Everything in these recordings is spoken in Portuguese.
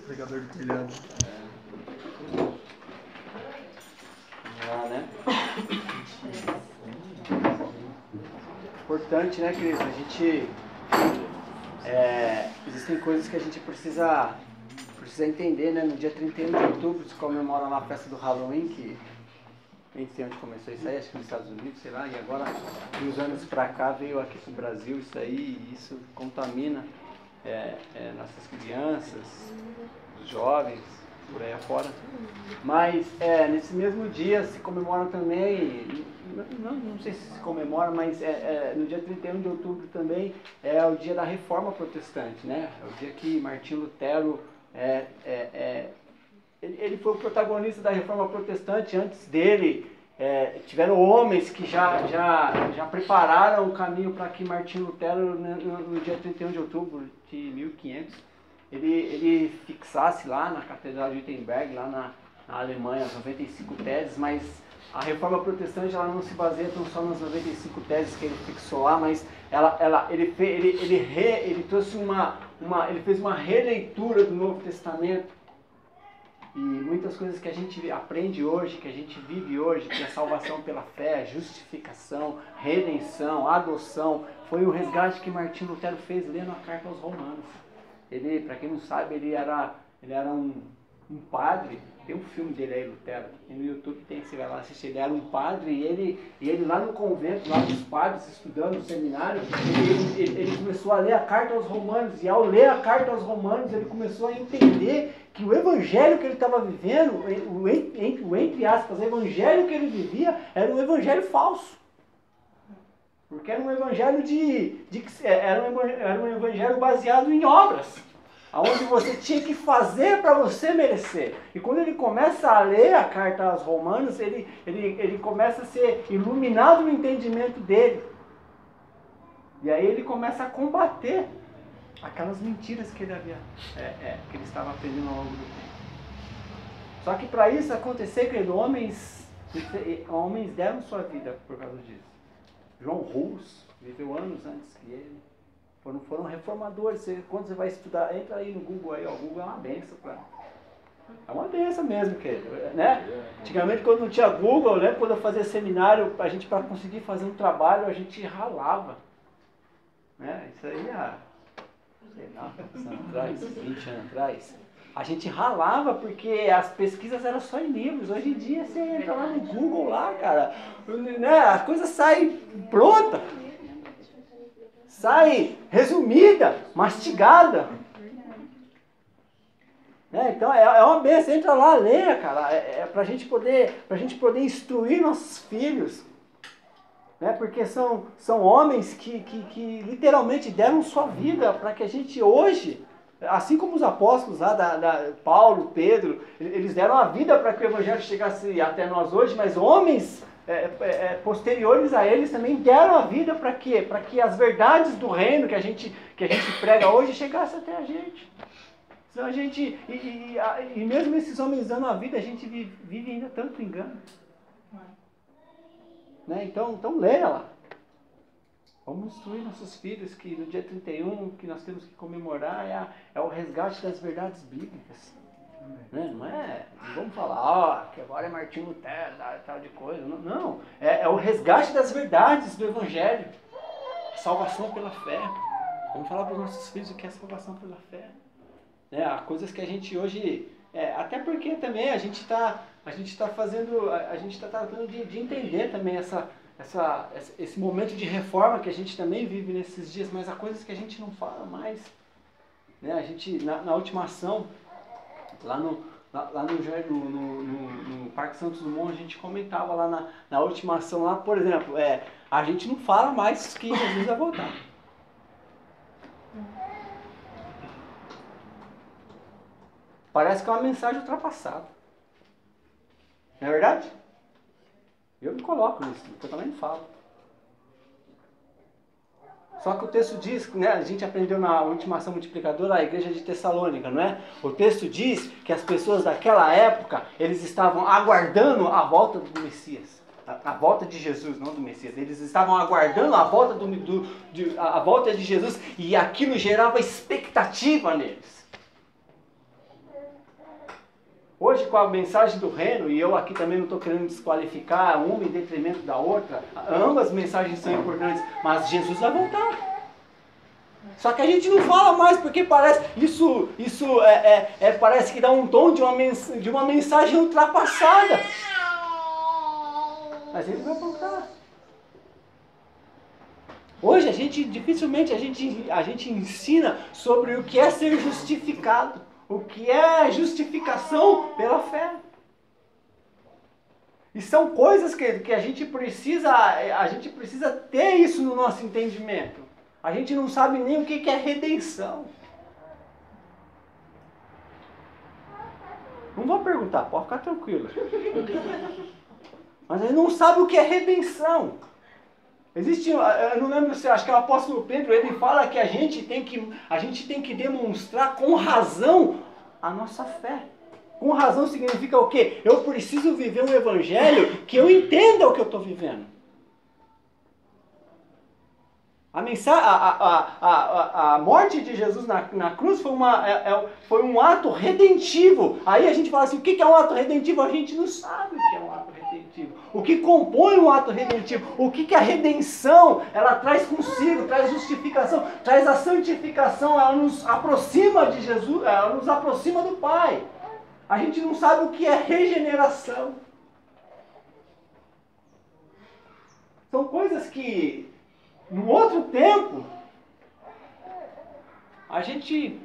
Pregador de telhado. Vamos lá, né? Importante, né, queridos? A gente... existem coisas que a gente precisa entender, né? No dia 31 de outubro se comemora lá a festa do Halloween, que nem sei onde começou isso aí, acho que nos Estados Unidos, sei lá, e agora, de uns anos pra cá, veio aqui pro Brasil isso aí, e isso contamina nossas crianças, os jovens, por aí afora. Mas nesse mesmo dia se comemora também, não sei se comemora, mas no dia 31 de outubro também é o dia da Reforma Protestante, né? É o dia que Martinho Lutero ele foi o protagonista da Reforma Protestante. Antes dele tiveram homens que já prepararam o caminho para que Martinho Lutero, no dia 31 de outubro de 1500, ele fixasse lá na Catedral de Wittenberg, lá na Alemanha, as 95 teses. Mas a Reforma Protestante ela não se baseia tão só nas 95 teses que ele fixou lá, mas ele trouxe ele fez uma releitura do Novo Testamento. E muitas coisas que a gente aprende hoje, que a gente vive hoje, que é salvação pela fé, justificação, redenção, adoção, foi o resgate que Martinho Lutero fez lendo a carta aos Romanos. Ele, para quem não sabe, ele era um padre. Tem um filme dele aí, Lutero, e no YouTube tem, você vai lá assistir. Ele era um padre e ele lá no convento, lá dos padres, estudando no seminário, ele começou a ler a carta aos Romanos. E ao ler a carta aos Romanos, ele começou a entender que o evangelho que ele estava vivendo, o entre aspas, evangelho que ele vivia, era um evangelho falso. Porque era um evangelho era um evangelho baseado em obras, onde você tinha que fazer para você merecer. E quando ele começa a ler a carta aos Romanos, ele começa a ser iluminado no entendimento dele. E aí ele começa a combater aquelas mentiras que ele estava aprendendo ao longo do tempo. Só que para isso acontecer, querido, homens deram sua vida por causa disso. João Rus viveu anos antes que ele. Foram reformadores. Quando você vai estudar, entra aí no Google aí, ó, o Google é uma benção, cara. É uma benção mesmo, querido, né? Antigamente, quando não tinha Google, né, quando eu fazia seminário, a gente, para conseguir fazer um trabalho, a gente ralava. Né? Isso aí sei lá, anos atrás, 20 anos atrás, a gente ralava porque as pesquisas eram só em livros. Hoje em dia você entra lá no Google lá, cara, né, as coisas saem pronta, sai resumida, mastigada. Então é uma benção, entra lá, lê, cara, pra gente poder instruir nossos filhos. Né? Porque são homens que literalmente deram sua vida para que a gente hoje, assim como os apóstolos lá, Paulo, Pedro, eles deram a vida para que o evangelho chegasse até nós hoje, mas homens posteriores a eles também deram a vida para quê? Para que as verdades do reino que a gente prega hoje chegassem até a gente. Então a gente, e mesmo esses homens dando a vida, a gente vive ainda tanto engano. Né? Então leia lá. Vamos instruir nossos filhos que no dia 31 que nós temos que comemorar é o resgate das verdades bíblicas. Né? Não vamos falar, que agora é Martinho Lutero, tal de coisa. Não. É o resgate das verdades do Evangelho. Salvação pela fé. Vamos falar para os nossos filhos o que é salvação pela fé. Há coisas que a gente hoje... até porque também a gente está tratando de entender também esse momento de reforma que a gente também vive nesses dias, mas há coisas que a gente não fala mais. Né? A gente, na última ação, lá no Parque Santos Dumont, a gente comentava lá na última ação, lá, por exemplo, a gente não fala mais que Jesus vai voltar. Parece que é uma mensagem ultrapassada. Não é verdade? Eu me coloco nisso, eu também não falo. Só que o texto diz, né, a gente aprendeu na última ação multiplicadora, a igreja de Tessalônica, não é? O texto diz que as pessoas daquela época, eles estavam aguardando a volta do Messias. A volta de Jesus, não do Messias. Eles estavam aguardando a volta a volta de Jesus, e aquilo gerava expectativa neles. Hoje, com a mensagem do reino, e eu aqui também não estou querendo desqualificar uma em detrimento da outra, ambas mensagens são importantes, mas Jesus vai voltar. Só que a gente não fala mais, porque parece parece que dá um tom de uma mensagem ultrapassada. Mas ele vai voltar. Hoje dificilmente a gente ensina sobre o que é ser justificado, o que é justificação pela fé. E são coisas que a gente precisa ter isso no nosso entendimento. A gente não sabe nem o que é redenção. Não vou perguntar, pode ficar tranquilo. Mas ele não sabe o que é redenção. Existe, eu não lembro se, acho que é o apóstolo Pedro, ele fala que a gente tem que demonstrar com razão a nossa fé. Com razão significa o quê? Eu preciso viver um evangelho que eu entenda o que eu estou vivendo. A morte de Jesus na cruz foi um ato redentivo. Aí a gente fala assim, o que é um ato redentivo? A gente não sabe o que é um ato redentivo. O que compõe um ato redentivo? O que a redenção ela traz consigo? Traz justificação, traz a santificação, ela nos aproxima de Jesus, ela nos aproxima do Pai. A gente não sabe o que é regeneração. São coisas que, no outro tempo, a gente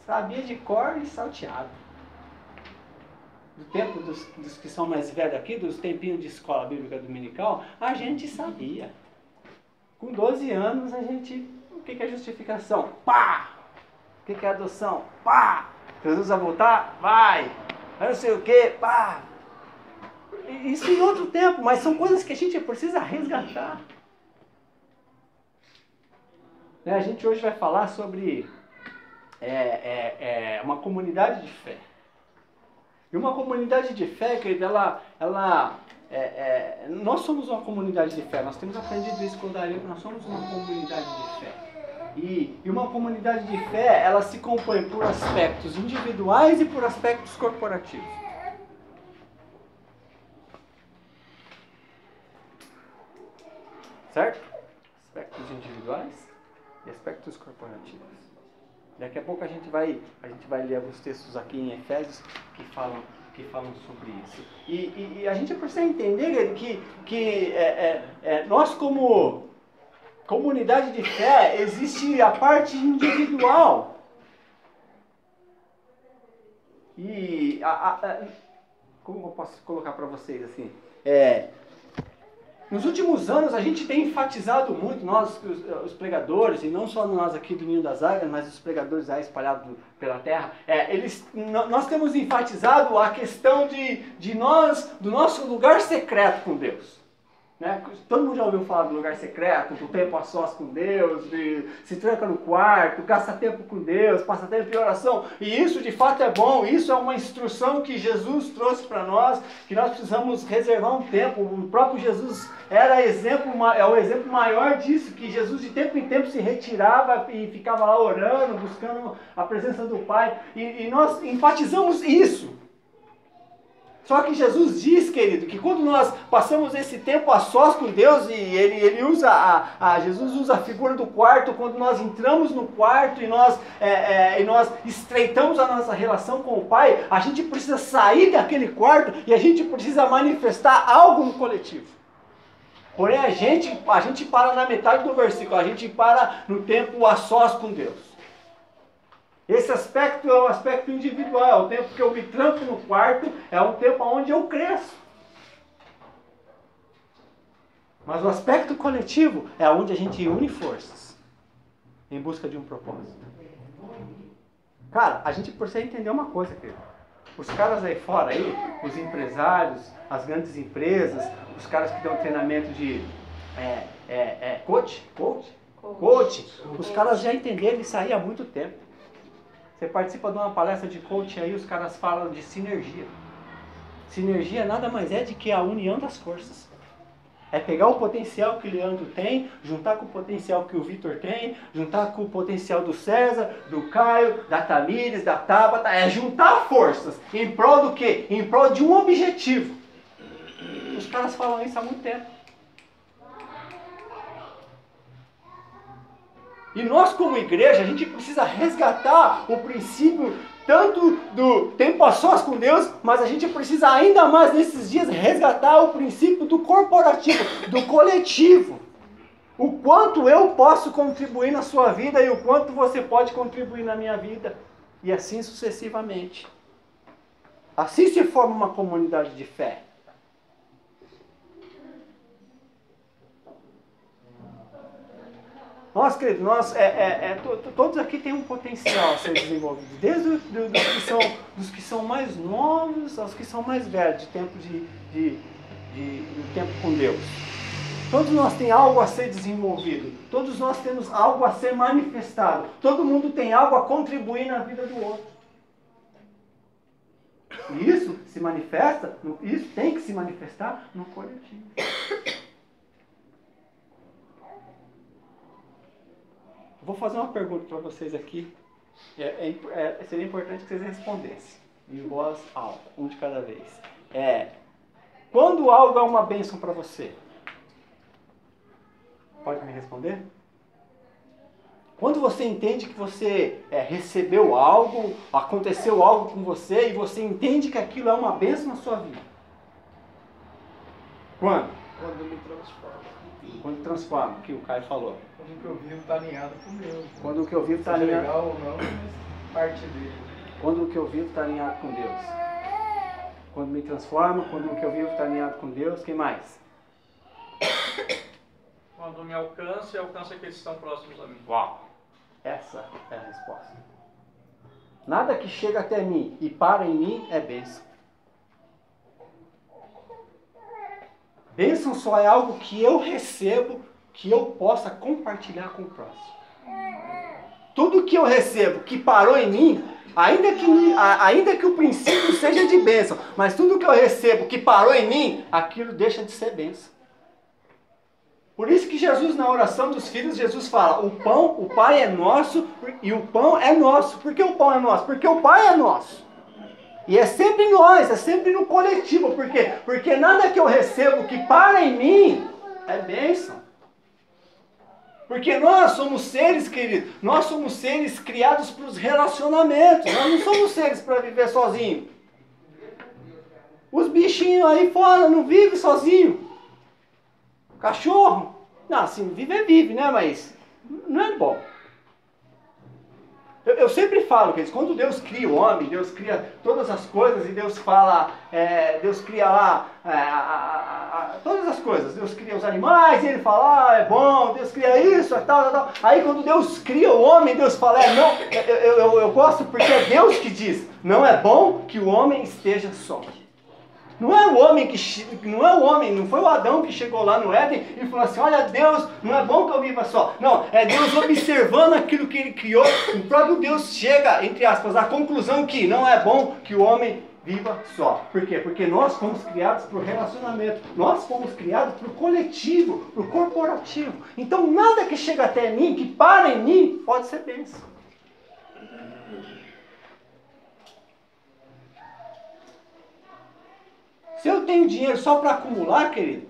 sabia de cor e salteado. Do tempo dos que são mais velhos aqui, dos tempinhos de escola bíblica dominical, a gente sabia. Com 12 anos, o que é justificação? Pá! O que é adoção? Pá! Jesus vai voltar? Vai! Eu não sei o que? Pá! Isso em outro tempo, mas são coisas que a gente precisa resgatar. A gente hoje vai falar sobre uma comunidade de fé. E uma comunidade de fé, querido, nós somos uma comunidade de fé. Nós temos aprendido isso com o Dario, nós somos uma comunidade de fé. E uma comunidade de fé, ela se compõe por aspectos individuais e por aspectos corporativos. Certo? Aspectos individuais e aspectos corporativos. Daqui a pouco a gente vai ler alguns textos aqui em Efésios que falam sobre isso. E a gente precisa entender que nós, como comunidade de fé, existe a parte individual. E como eu posso colocar para vocês assim? Nos últimos anos a gente tem enfatizado muito, nós, os pregadores, e não só nós aqui do Ninho das Águias, mas os pregadores aí espalhados pela terra, nós temos enfatizado a questão do nosso lugar secreto com Deus. Né? Todo mundo já ouviu falar do lugar secreto, do tempo a sós com Deus, se tranca no quarto, gasta tempo com Deus, passa tempo em oração. E isso de fato é bom, isso é uma instrução que Jesus trouxe para nós, que nós precisamos reservar um tempo. O próprio Jesus é o exemplo maior disso, que Jesus de tempo em tempo se retirava e ficava lá orando, buscando a presença do Pai. E nós enfatizamos isso. Só que Jesus diz, querido, que quando nós passamos esse tempo a sós com Deus, e Jesus usa a figura do quarto, quando nós entramos no quarto e nós estreitamos a nossa relação com o Pai, a gente precisa sair daquele quarto e a gente precisa manifestar algo no coletivo. Porém, a gente para na metade do versículo, a gente para no tempo a sós com Deus. Esse aspecto é um aspecto individual, é o tempo que eu me tranco no quarto, é um tempo onde eu cresço. Mas o aspecto coletivo é onde a gente une forças em busca de um propósito. Cara, a gente precisa entender uma coisa, querido. Os caras aí fora, os empresários, as grandes empresas, os caras que dão treinamento de coach, os caras já entenderam isso aí há muito tempo. Você participa de uma palestra de coaching aí, os caras falam de sinergia. Sinergia nada mais é do que a união das forças. É pegar o potencial que o Leandro tem, juntar com o potencial que o Vitor tem, juntar com o potencial do César, do Caio, da Tamires, da Tabata. É juntar forças. Em prol do quê? Em prol de um objetivo. Os caras falam isso há muito tempo. E nós, como igreja, a gente precisa resgatar o princípio tanto do tempo a sós com Deus, mas a gente precisa ainda mais nesses dias resgatar o princípio do corporativo, do coletivo. O quanto eu posso contribuir na sua vida e o quanto você pode contribuir na minha vida. E assim sucessivamente. Assim se forma uma comunidade de fé. Nós, queridos, todos aqui têm um potencial a ser desenvolvido, desde dos que são mais novos aos que são mais velhos, de tempo do tempo com Deus. Todos nós temos algo a ser desenvolvido, todos nós temos algo a ser manifestado, todo mundo tem algo a contribuir na vida do outro. E isso se manifesta, isso tem que se manifestar no coletivo. Vou fazer uma pergunta para vocês aqui. Seria importante que vocês respondessem. Em voz alta, um de cada vez. Quando algo é uma bênção para você? Pode me responder? Quando você entende que você recebeu algo, aconteceu algo com você e você entende que aquilo é uma bênção na sua vida. Quando? Quando me transforma. Quando transforma, que o Caio falou. Quando o que eu vivo está alinhado com Deus. Quando o que eu vivo está alinhado. alinhado. Legal ou não, mas parte dele. Quando o que eu vivo está alinhado com Deus. Quando me transforma, quando o que eu vivo está alinhado com Deus, quem mais? Quando me alcança e alcança aqueles que estão próximos a mim. Uau! Essa é a resposta. Nada que chega até mim e para em mim é bênção. Bênção só é algo que eu recebo, que eu possa compartilhar com o próximo. Tudo que eu recebo que parou em mim, ainda que o princípio seja de bênção, mas tudo que eu recebo que parou em mim, aquilo deixa de ser bênção. Por isso que Jesus, na oração dos filhos, Jesus fala, o Pai é nosso e o pão é nosso. Por que o pão é nosso? Porque o Pai é nosso. E é sempre nós, é sempre no coletivo. Por quê? Porque nada que eu recebo que para em mim é bênção. Porque nós somos seres, queridos, nós somos seres criados para os relacionamentos. Nós não somos seres para viver sozinhos. Os bichinhos aí fora não vivem sozinhos. Cachorro, não, assim, vive, né? Mas não é bom. Eu sempre falo que quando Deus cria o homem, Deus cria todas as coisas e Deus fala, Deus cria lá todas as coisas. Deus cria os animais e Ele fala, é bom, Deus cria isso, tal. Aí quando Deus cria o homem, Deus fala, não, eu gosto porque é Deus que diz, não é bom que o homem esteja só. Não foi o Adão que chegou lá no Éden e falou assim, olha Deus, não é bom que eu viva só. Não, é Deus observando aquilo que Ele criou. O próprio Deus chega, entre aspas, à conclusão que não é bom que o homem viva só. Por quê? Porque nós fomos criados para o relacionamento. Nós fomos criados para o coletivo, para o corporativo. Então nada que chega até mim, que para em mim, pode ser bênção. Se eu tenho dinheiro só para acumular, querido.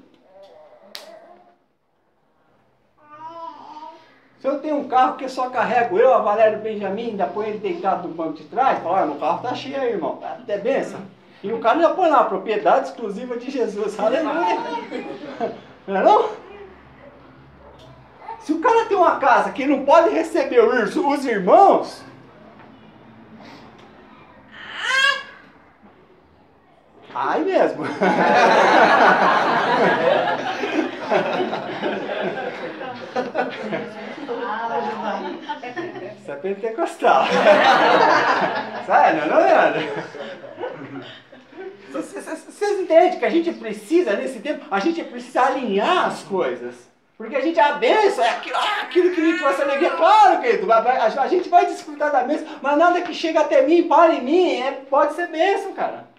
Se eu tenho um carro que só carrego eu, a Valério Benjamin, ainda põe ele deitado no banco de trás, fala, olha, meu carro tá cheio aí, irmão. É bênção. E o cara já põe lá, propriedade exclusiva de Jesus. Aleluia. Não é não? Se o cara tem uma casa que não pode receber os irmãos... Ai mesmo. Isso é pentecostal. Sério, não é nada. Vocês entendem que a gente precisa, nesse tempo, a gente precisa alinhar as coisas. Porque a gente, a bênção é aquilo que me trouxe alegria. Claro, querido, a gente vai desfrutar da bênção, mas nada que chega até mim, para em mim, pode ser bênção, cara.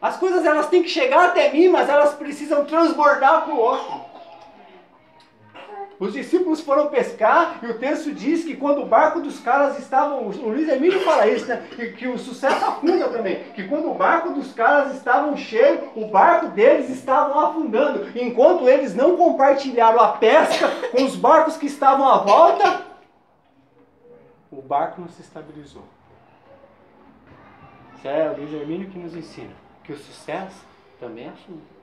As coisas elas têm que chegar até mim, mas elas precisam transbordar para o outro. Os discípulos foram pescar e o texto diz que quando o barco dos caras estavam... O Luiz Emílio fala isso, né? Que o sucesso afunda também. Que quando o barco dos caras estavam cheio, o barco deles estavam afundando. Enquanto eles não compartilharam a pesca com os barcos que estavam à volta, o barco não se estabilizou. Isso é o Luiz Hermínio que nos ensina que o sucesso também afunda.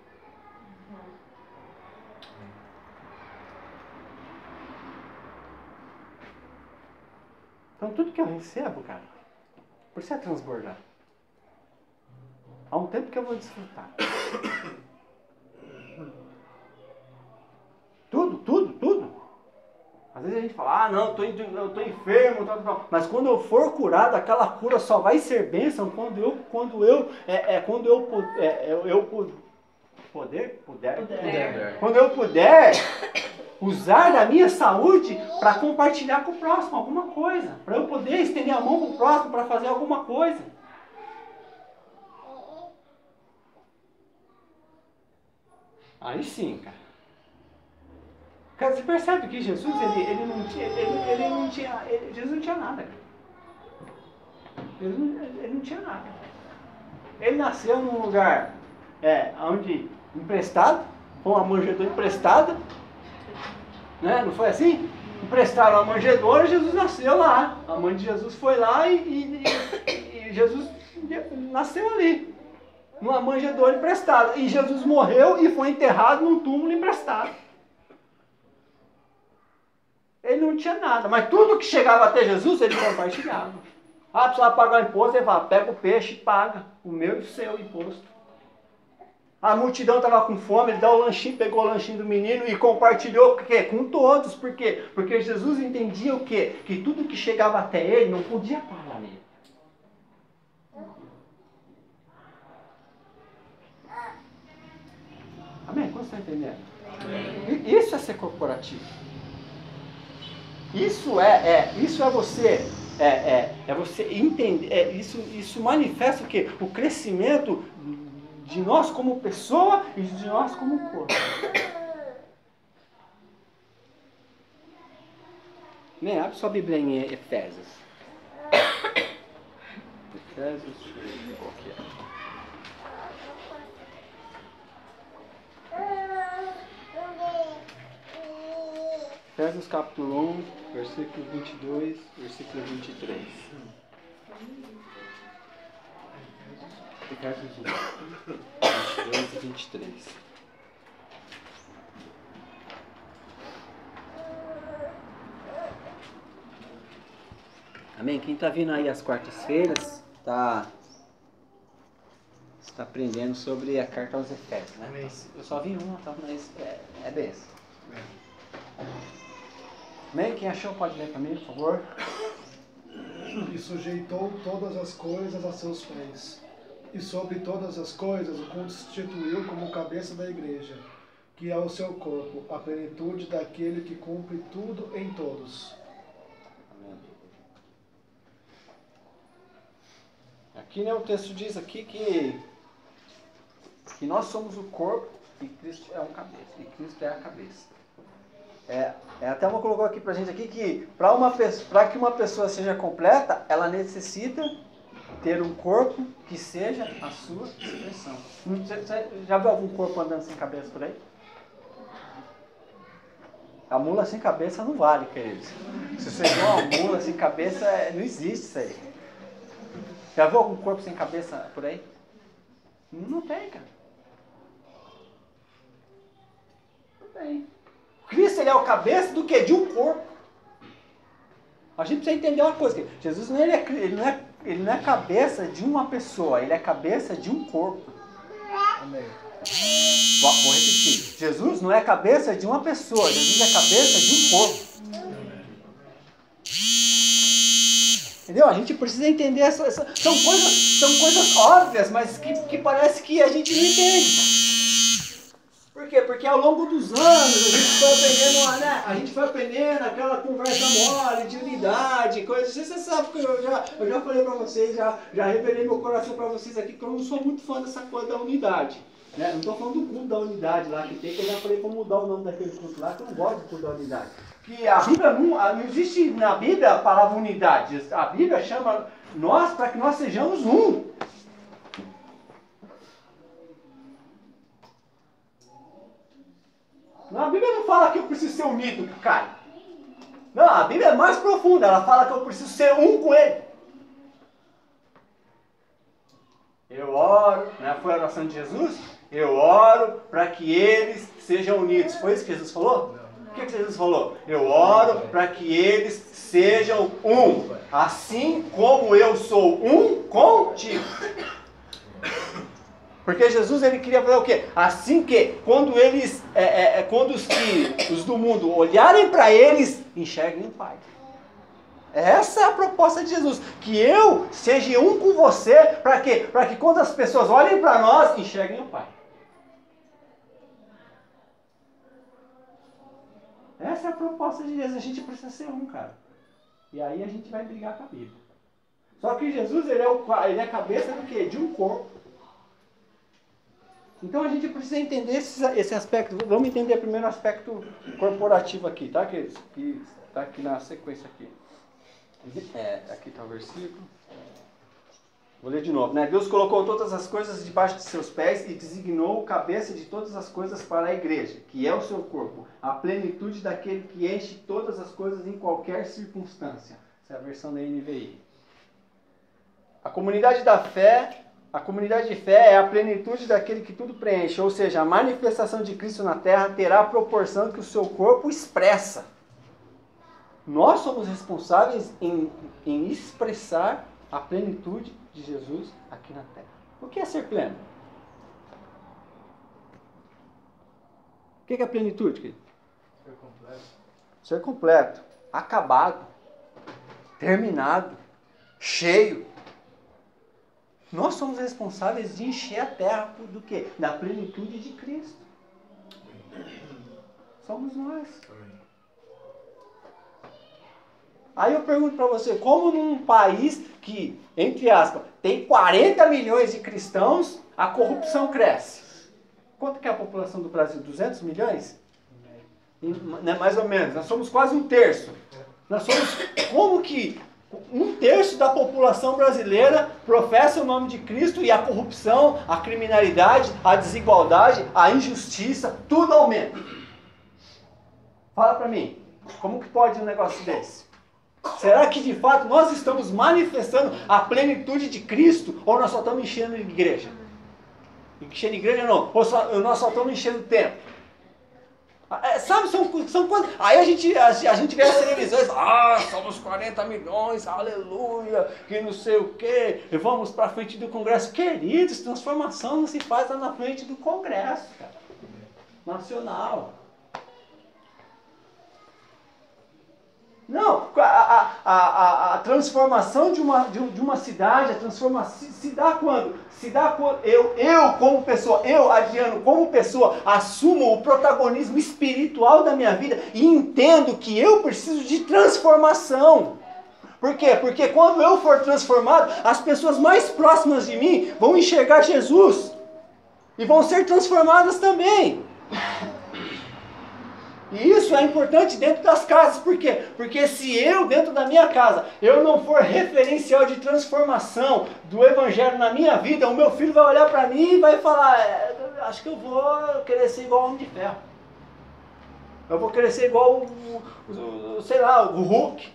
Então tudo que eu recebo, cara, precisa transbordar. Há um tempo que eu vou desfrutar. Tudo. Às vezes a gente fala, não, eu tô enfermo, tal. Mas quando eu for curado, aquela cura só vai ser bênção quando eu puder usar da minha saúde para compartilhar com o próximo alguma coisa. Para eu poder estender a mão para o próximo para fazer alguma coisa. Aí sim, cara. Cara, você percebe que Jesus, Jesus não tinha nada. Ele não tinha nada. Ele nasceu num lugar onde emprestado, com uma manjedoura emprestada, né? Não foi assim? Emprestaram a manjedoura e Jesus nasceu lá. A mãe de Jesus foi lá e Jesus nasceu ali, numa manjedoura emprestada. E Jesus morreu e foi enterrado num túmulo emprestado. Ele não tinha nada, mas tudo que chegava até Jesus, ele compartilhava. Precisava pagar o imposto, ele fala, pega o peixe e paga o meu e o seu imposto. A multidão estava com fome, ele dá o lanchinho, pegou o lanchinho do menino e compartilhou com todos. Por quê? Porque Jesus entendia o quê? Que tudo que chegava até ele não podia parar nele. Amém? Como você está entendendo? Amém. Isso é ser corporativo. Isso é você entender, isso manifesta o quê? O crescimento de nós como pessoa e de nós como corpo. Abre sua Bíblia em Efésios. Efésios, deixa eu ver qual que é. Efésios capítulo 1, versículo 22, versículo 23. Efésios 1, 22 e 23. Amém? Quem está vindo aí às quartas-feiras está aprendendo sobre a carta aos Efésios, né? Amém. Eu só vi uma, tá? Mas é benção. Amém? Quem achou pode ler para mim, por favor. E sujeitou todas as coisas a seus pés, e sobre todas as coisas o constituiu como cabeça da igreja, que é o seu corpo, a plenitude daquele que cumpre tudo em todos. Amém. Aqui, né, o texto diz aqui que nós somos o corpo e Cristo é um cabeça, e Cristo é a cabeça. Até uma colocou aqui pra gente aqui que para que uma pessoa seja completa, ela necessita ter um corpo que seja a sua expressão. Você já viu algum corpo andando sem cabeça por aí? A mula sem cabeça não vale, queridos. Se você vê uma mula sem cabeça, não existe isso aí. Já viu algum corpo sem cabeça por aí? Não tem, cara. Não tem. Cristo, ele é o cabeça do quê? De um corpo. A gente precisa entender uma coisa. Jesus não é cabeça de uma pessoa. Ele é cabeça de um corpo. Amém. Vou repetir. Jesus não é cabeça de uma pessoa. Jesus é cabeça de um corpo. Entendeu? A gente precisa entender são coisas óbvias, mas que parece que a gente não entende. Por quê? Porque ao longo dos anos a gente foi aprendendo, né? A gente foi aprendendo aquela conversa mole de unidade, coisas. Você sabe que eu já falei para vocês, já revelei meu coração para vocês aqui, que eu não sou muito fã dessa coisa da unidade. Né? Não estou falando do culto da unidade lá que tem, que eu já falei para mudar o nome daquele culto lá, que eu não gosto do culto da unidade. Que a Bíblia não existe na Bíblia a palavra unidade. A Bíblia chama nós para que nós sejamos um. A Bíblia não fala que eu preciso ser unido com o Caio. Não, a Bíblia é mais profunda. Ela fala que eu preciso ser um com ele. Eu oro, né? Foi a oração de Jesus? Eu oro para que eles sejam unidos. Foi isso que Jesus falou? O que Jesus falou? Eu oro para que eles sejam um. Assim como eu sou um contigo. Porque Jesus ele queria fazer o quê? Assim que quando eles, quando os do mundo olharem para eles, enxerguem o Pai. Essa é a proposta de Jesus. Que eu seja um com você, para quê? Para que quando as pessoas olhem para nós, enxerguem o Pai. Essa é a proposta de Jesus. A gente precisa ser um, cara. E aí a gente vai brigar com a Bíblia. Só que Jesus ele é a cabeça do quê? De um corpo. Então a gente precisa entender esse aspecto. Vamos entender primeiro o aspecto corporativo aqui, tá, queridos? Que está aqui na sequência aqui. Aqui está o versículo. Vou ler de novo, né? Deus colocou todas as coisas debaixo de seus pés e designou o cabeça de todas as coisas para a igreja, que é o seu corpo, a plenitude daquele que enche todas as coisas em qualquer circunstância. Essa é a versão da NVI. A comunidade de fé é a plenitude daquele que tudo preenche, ou seja, a manifestação de Cristo na terra terá a proporção que o seu corpo expressa. Nós somos responsáveis em expressar a plenitude de Jesus aqui na terra. O que é ser pleno? O que é plenitude, querido? Ser completo. Ser completo, acabado, terminado, cheio. Nós somos responsáveis de encher a terra do quê? Da plenitude de Cristo. Somos nós. Aí eu pergunto para você, como num país que, entre aspas, tem 40 milhões de cristãos, a corrupção cresce? Quanto que é a população do Brasil? 200 milhões? Né, mais ou menos. Nós somos quase um terço. Nós somos, como que um terço da população brasileira professa o nome de Cristo e a corrupção, a criminalidade, a desigualdade, a injustiça, tudo aumenta? Fala para mim, como que pode um negócio desse? Será que de fato nós estamos manifestando a plenitude de Cristo ou nós só estamos enchendo de igreja? Enchendo igreja não, ou nós só estamos enchendo o templo? Sabe, são coisas. Aí a gente vê as televisões, somos 40 milhões, aleluia, que não sei o quê, e vamos para frente do Congresso. Queridos, transformação não se faz lá na frente do Congresso, cara, nacional. Não, a transformação de uma cidade, a transformação se dá quando? Se dá quando eu como pessoa, Adriano, como pessoa, assumo o protagonismo espiritual da minha vida e entendo que eu preciso de transformação. Por quê? Porque quando eu for transformado, as pessoas mais próximas de mim vão enxergar Jesus e vão ser transformadas também. E isso é importante dentro das casas, por quê? Porque se eu, dentro da minha casa, eu não for referencial de transformação do Evangelho na minha vida, o meu filho vai olhar para mim e vai falar, acho que eu vou querer ser igual ao Homem de Ferro. Eu vou querer ser igual o Hulk.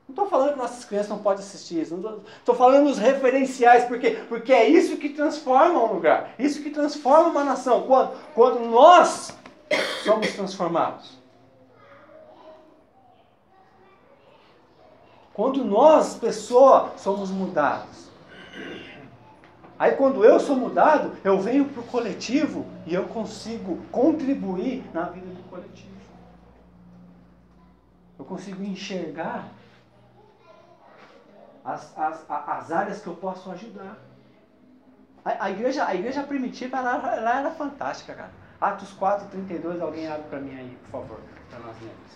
Não estou falando que nossas crianças não podem assistir isso, estou falando nos referenciais, por quê? Porque é isso que transforma um lugar, isso que transforma uma nação, quando nós somos transformados. Quando nós, pessoa, somos mudados. Aí quando eu sou mudado, eu venho para o coletivo e eu consigo contribuir na vida do coletivo. Eu consigo enxergar as áreas que eu posso ajudar. A igreja primitiva ela era fantástica, cara. Atos 4:32, alguém abre para mim aí, por favor, para nós lermos.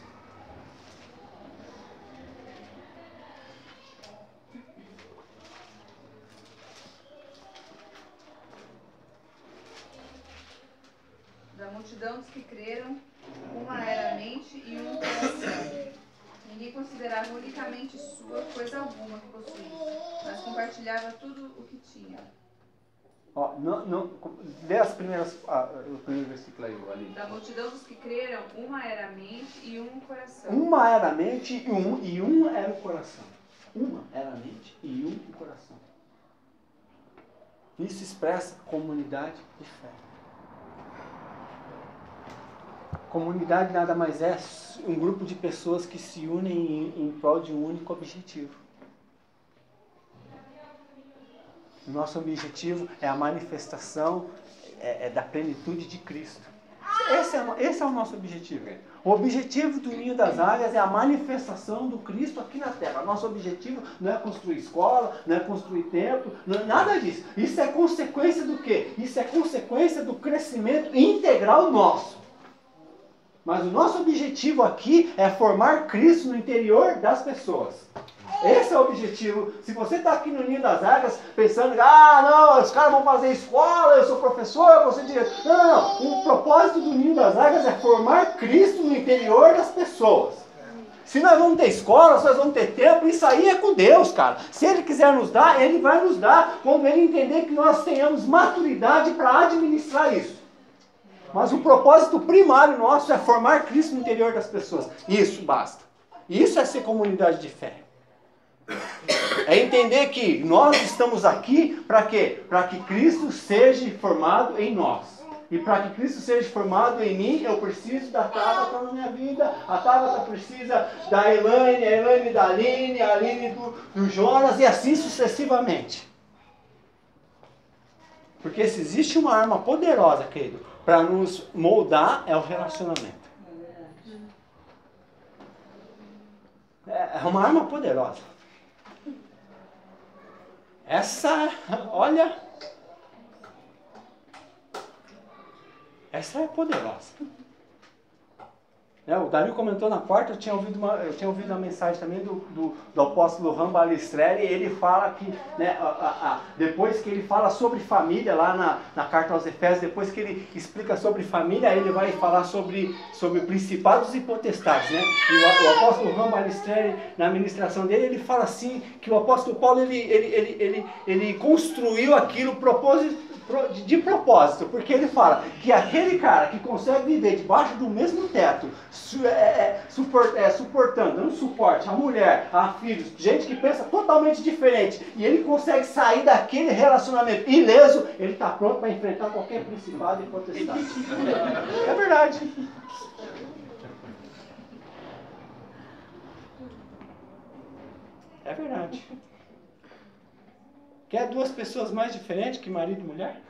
Da multidão dos que creram, uma era a mente e um coração. Ninguém considerava unicamente sua coisa alguma que possuía, mas compartilhava tudo o que tinha. Ó, lê o primeiro versículo aí, ali. Da multidão dos que creram, uma era a mente e um coração. Uma era a mente e um era o coração. Uma era a mente e um o coração. Isso expressa comunidade de fé. Comunidade nada mais é um grupo de pessoas que se unem em prol de um único objetivo. O nosso objetivo é a manifestação da plenitude de Cristo. Esse é o nosso objetivo. O objetivo do Ninho das Águias é a manifestação do Cristo aqui na Terra. Nosso objetivo não é construir escola, não é construir templo, não é nada disso. Isso é consequência do quê? Isso é consequência do crescimento integral nosso. Mas o nosso objetivo aqui é formar Cristo no interior das pessoas. Esse é o objetivo. Se você está aqui no Ninho das Águias pensando, não, os caras vão fazer escola, eu sou professor, eu vou ser diretor. Não. O propósito do Ninho das Águias é formar Cristo no interior das pessoas. Se nós vamos ter escola, se nós vamos ter templo, isso aí é com Deus, cara. Se Ele quiser nos dar, Ele vai nos dar quando Ele entender que nós tenhamos maturidade para administrar isso. Mas o propósito primário nosso é formar Cristo no interior das pessoas. Isso basta. Isso é ser comunidade de fé. É entender que nós estamos aqui para quê? Para que Cristo seja formado em nós. E para que Cristo seja formado em mim, eu preciso da Tabata na minha vida. A Tabata precisa da Elaine, a Elaine da Aline, a Aline do Jonas e assim sucessivamente. Porque se existe uma arma poderosa, querido, para nos moldar, é o relacionamento. É uma arma poderosa. Essa, olha, essa é poderosa. O Dario comentou na quarta, eu tinha ouvido a mensagem também do apóstolo Ram Balistrelli, e ele fala que, depois que ele fala sobre família, lá na carta aos Efésios, depois que ele explica sobre família, ele vai falar sobre principados e potestades, né? E o apóstolo Ram Balistrelli, na ministração dele, ele fala assim, que o apóstolo Paulo, ele construiu aquilo de propósito, porque ele fala que aquele cara que consegue viver debaixo do mesmo teto, suportando, dando suporte a mulher, a filhos, gente que pensa totalmente diferente, e ele consegue sair daquele relacionamento ileso, ele está pronto para enfrentar qualquer principado e potestade. É verdade. É verdade. Quer duas pessoas mais diferentes que marido e mulher?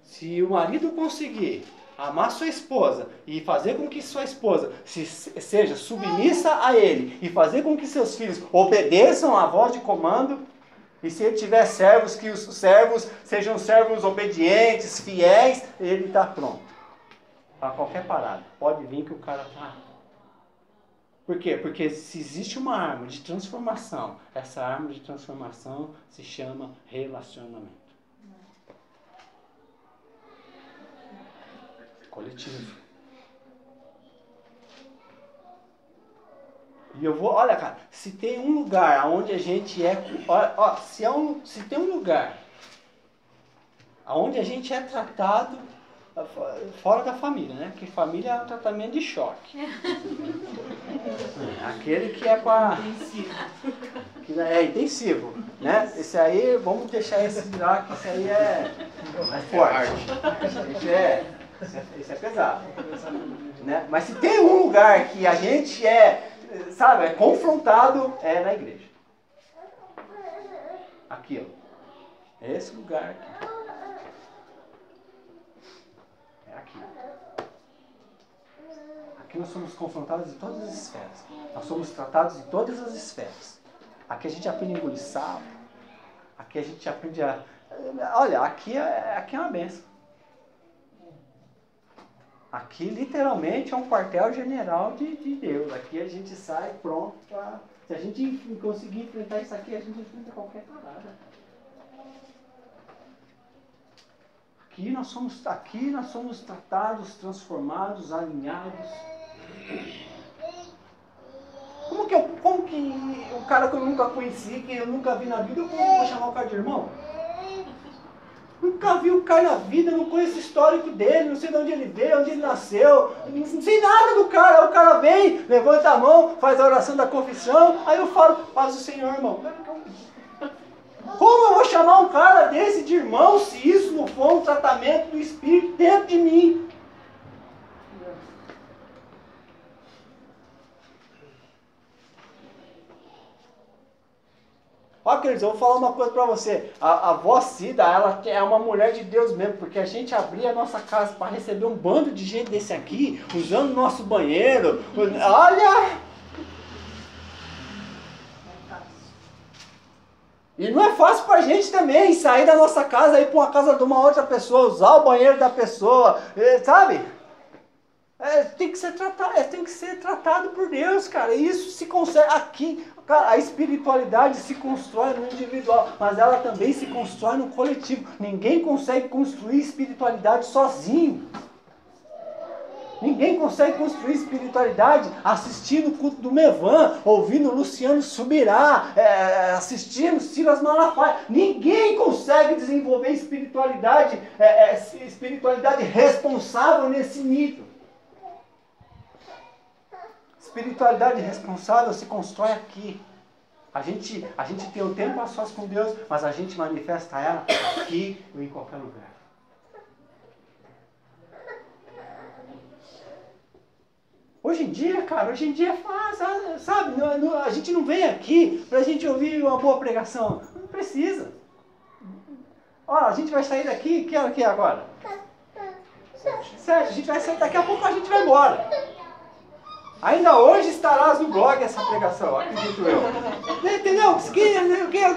Se o marido conseguir amar sua esposa e fazer com que sua esposa seja submissa a ele e fazer com que seus filhos obedeçam à voz de comando, e se ele tiver servos, que os servos sejam servos obedientes, fiéis, ele está pronto para qualquer parada. Pode vir que o cara está... Por quê? Porque se existe uma arma de transformação, essa arma de transformação se chama relacionamento. Coletivo. E eu vou, olha, cara, se tem um lugar onde a gente é, se tem um lugar onde a gente é tratado fora da família, né? Porque família é um tratamento de choque. Aquele que é para... que é intensivo, né? Esse aí, vamos deixar esse lá, que esse aí é forte. Esse é pesado. Né? Mas se tem um lugar que a gente é confrontado, é na igreja. Aqui, ó. É esse lugar aqui. Aqui nós somos confrontados em todas as esferas. Nós somos tratados em todas as esferas. Aqui a gente aprende a engolir sapo. Aqui a gente aprende a... Olha, aqui é uma benção. Aqui literalmente é um quartel-general de Deus. Aqui a gente sai pronto para... Se a gente conseguir enfrentar isso aqui, a gente enfrenta qualquer parada. Aqui nós somos tratados, transformados, alinhados. Como que o cara que eu nunca conheci, que eu nunca vi na vida, como eu vou chamar o cara de irmão? Nunca vi o cara na vida, não conheço o histórico dele, não sei de onde ele veio, onde ele nasceu, não sei nada do cara. Aí o cara vem, levanta a mão, faz a oração da confissão, aí eu falo, paz do Senhor, irmão. Como eu vou chamar um cara desse de irmão se isso não for um tratamento do Espírito dentro de mim? Ó, queridos, eu vou falar uma coisa pra você. A avó Cida, ela é uma mulher de Deus mesmo, porque a gente abria a nossa casa para receber um bando de gente desse aqui, usando o nosso banheiro. Olha! E não é fácil pra gente também sair da nossa casa, ir pra uma casa de uma outra pessoa, usar o banheiro da pessoa, sabe? Tem que ser tratado por Deus, cara. E isso se consegue aqui. Cara, a espiritualidade se constrói no individual, mas ela também se constrói no coletivo. Ninguém consegue construir espiritualidade sozinho. Ninguém consegue construir espiritualidade assistindo o culto do Mevan, ouvindo o Luciano Subirá, assistindo Silas Malafaia. Ninguém consegue desenvolver espiritualidade responsável nesse nível. Espiritualidade responsável se constrói aqui. A gente tem o tempo a sós com Deus, mas a gente manifesta ela aqui ou em qualquer lugar. Hoje em dia, cara, é fácil, sabe? A gente não vem aqui pra gente ouvir uma boa pregação. Não precisa. Olha, a gente vai sair daqui, que hora que é agora? 7. A gente vai sair daqui a pouco, a gente vai embora. Ainda hoje estarás no blog essa pregação, acredito eu. Entendeu?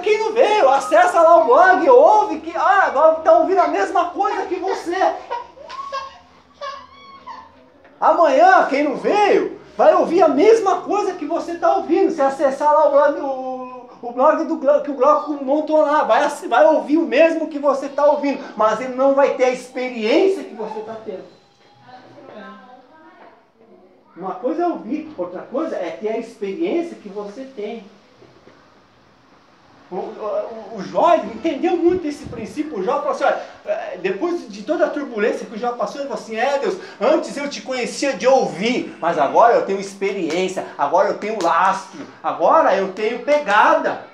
Quem não veio, acessa lá o blog, ouve, que agora está ouvindo a mesma coisa que você. Amanhã, quem não veio, vai ouvir a mesma coisa que você está ouvindo. Se acessar lá o blog que o Glauco montou lá, vai ouvir o mesmo que você está ouvindo, mas ele não vai ter a experiência que você está tendo. Uma coisa é ouvir, outra coisa é ter a experiência que você tem. O Jó entendeu muito esse princípio. O Jó falou assim, olha, depois de toda a turbulência que o Jó passou, ele falou assim, Deus, antes eu te conhecia de ouvir, mas agora eu tenho experiência, agora eu tenho lastro, agora eu tenho pegada.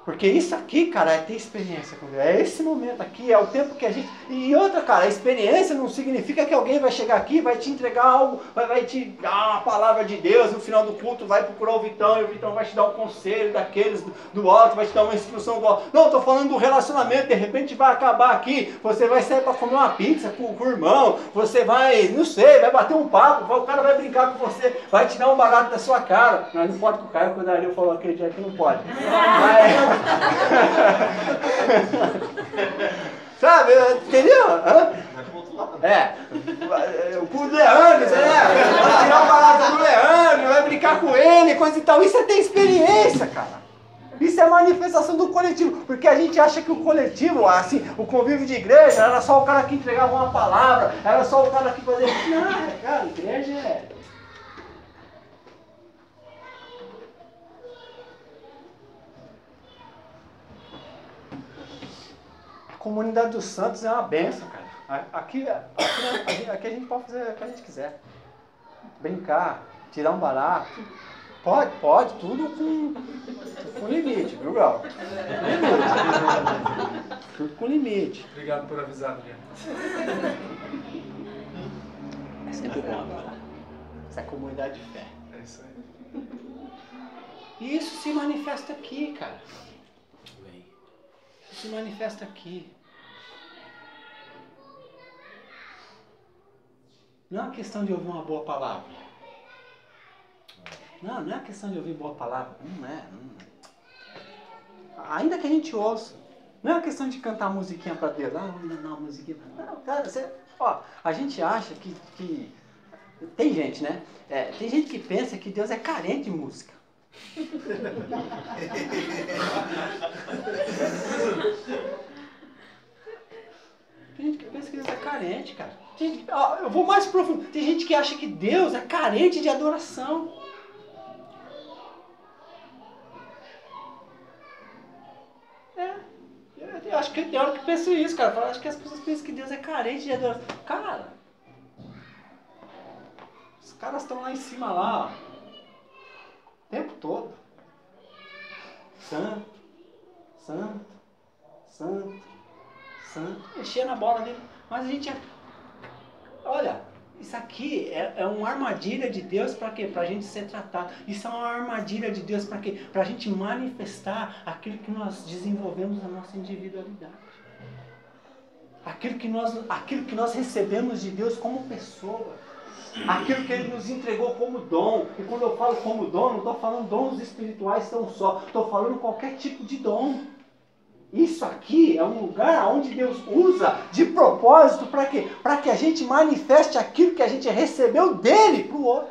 Porque isso aqui, cara, é ter experiência com Deus. É esse momento aqui, é o tempo que a gente... E outra, cara, a experiência não significa que alguém vai chegar aqui, vai te entregar algo, vai te dar uma palavra de Deus, no final do culto vai procurar o Vitão, e o Vitão vai te dar um conselho daqueles do alto, vai te dar uma instrução do alto. Não, estou falando do relacionamento, de repente vai acabar aqui, você vai sair para comer uma pizza com o irmão, você vai, não sei, vai bater um papo, o cara vai brincar com você, vai te dar um barato da sua cara. Mas não pode com o cara, quando o Dario falou aquele dia que não pode. Mas... Sabe, entendeu? Com o Leandro, vai tirar o barato do Leandro, vai brincar com ele, coisa e tal. Isso é ter experiência, cara. Isso é manifestação do coletivo, porque a gente acha que o coletivo, assim, o convívio de igreja, era só o cara que entregava uma palavra, era só o cara que fazia... Não, cara, igreja é... A comunidade dos santos é uma benção, cara. Aqui a gente pode fazer o que a gente quiser. Brincar, tirar um barato. Pode, tudo com limite, viu, Gal? Tudo com limite. Obrigado por avisar, Adriano. É sempre bom avisar. Essa é a comunidade de fé. É isso aí. E isso se manifesta aqui, cara. Isso se manifesta aqui. Não é uma questão de ouvir uma boa palavra. Não é questão de ouvir boa palavra. Não é. Ainda que a gente ouça. Não é uma questão de cantar musiquinha para Deus. Não, musiquinha. Não, cara, a gente acha que... Tem gente, né? Tem gente que pensa que Deus é carente de música. Tem gente que pensa que Deus é carente, cara. Eu vou mais profundo. Tem gente que acha que Deus é carente de adoração. Eu acho que tem hora que penso isso, cara. Eu acho que as pessoas pensam que Deus é carente de adoração. Cara, os caras estão lá em cima, lá, ó, o tempo todo. Santo, santo, santo, santo. Mexendo na bola dele. Mas a gente... Olha, isso aqui é uma armadilha de Deus para quê? Para a gente ser tratado. Isso é uma armadilha de Deus para quê? Para a gente manifestar aquilo que nós desenvolvemos na nossa individualidade. Aquilo que nós recebemos de Deus como pessoa. Aquilo que Ele nos entregou como dom. E quando eu falo como dom, não estou falando dons espirituais tão só. Estou falando qualquer tipo de dom. Isso aqui é um lugar onde Deus usa de propósito para quê? Para que a gente manifeste aquilo que a gente recebeu dele para o outro.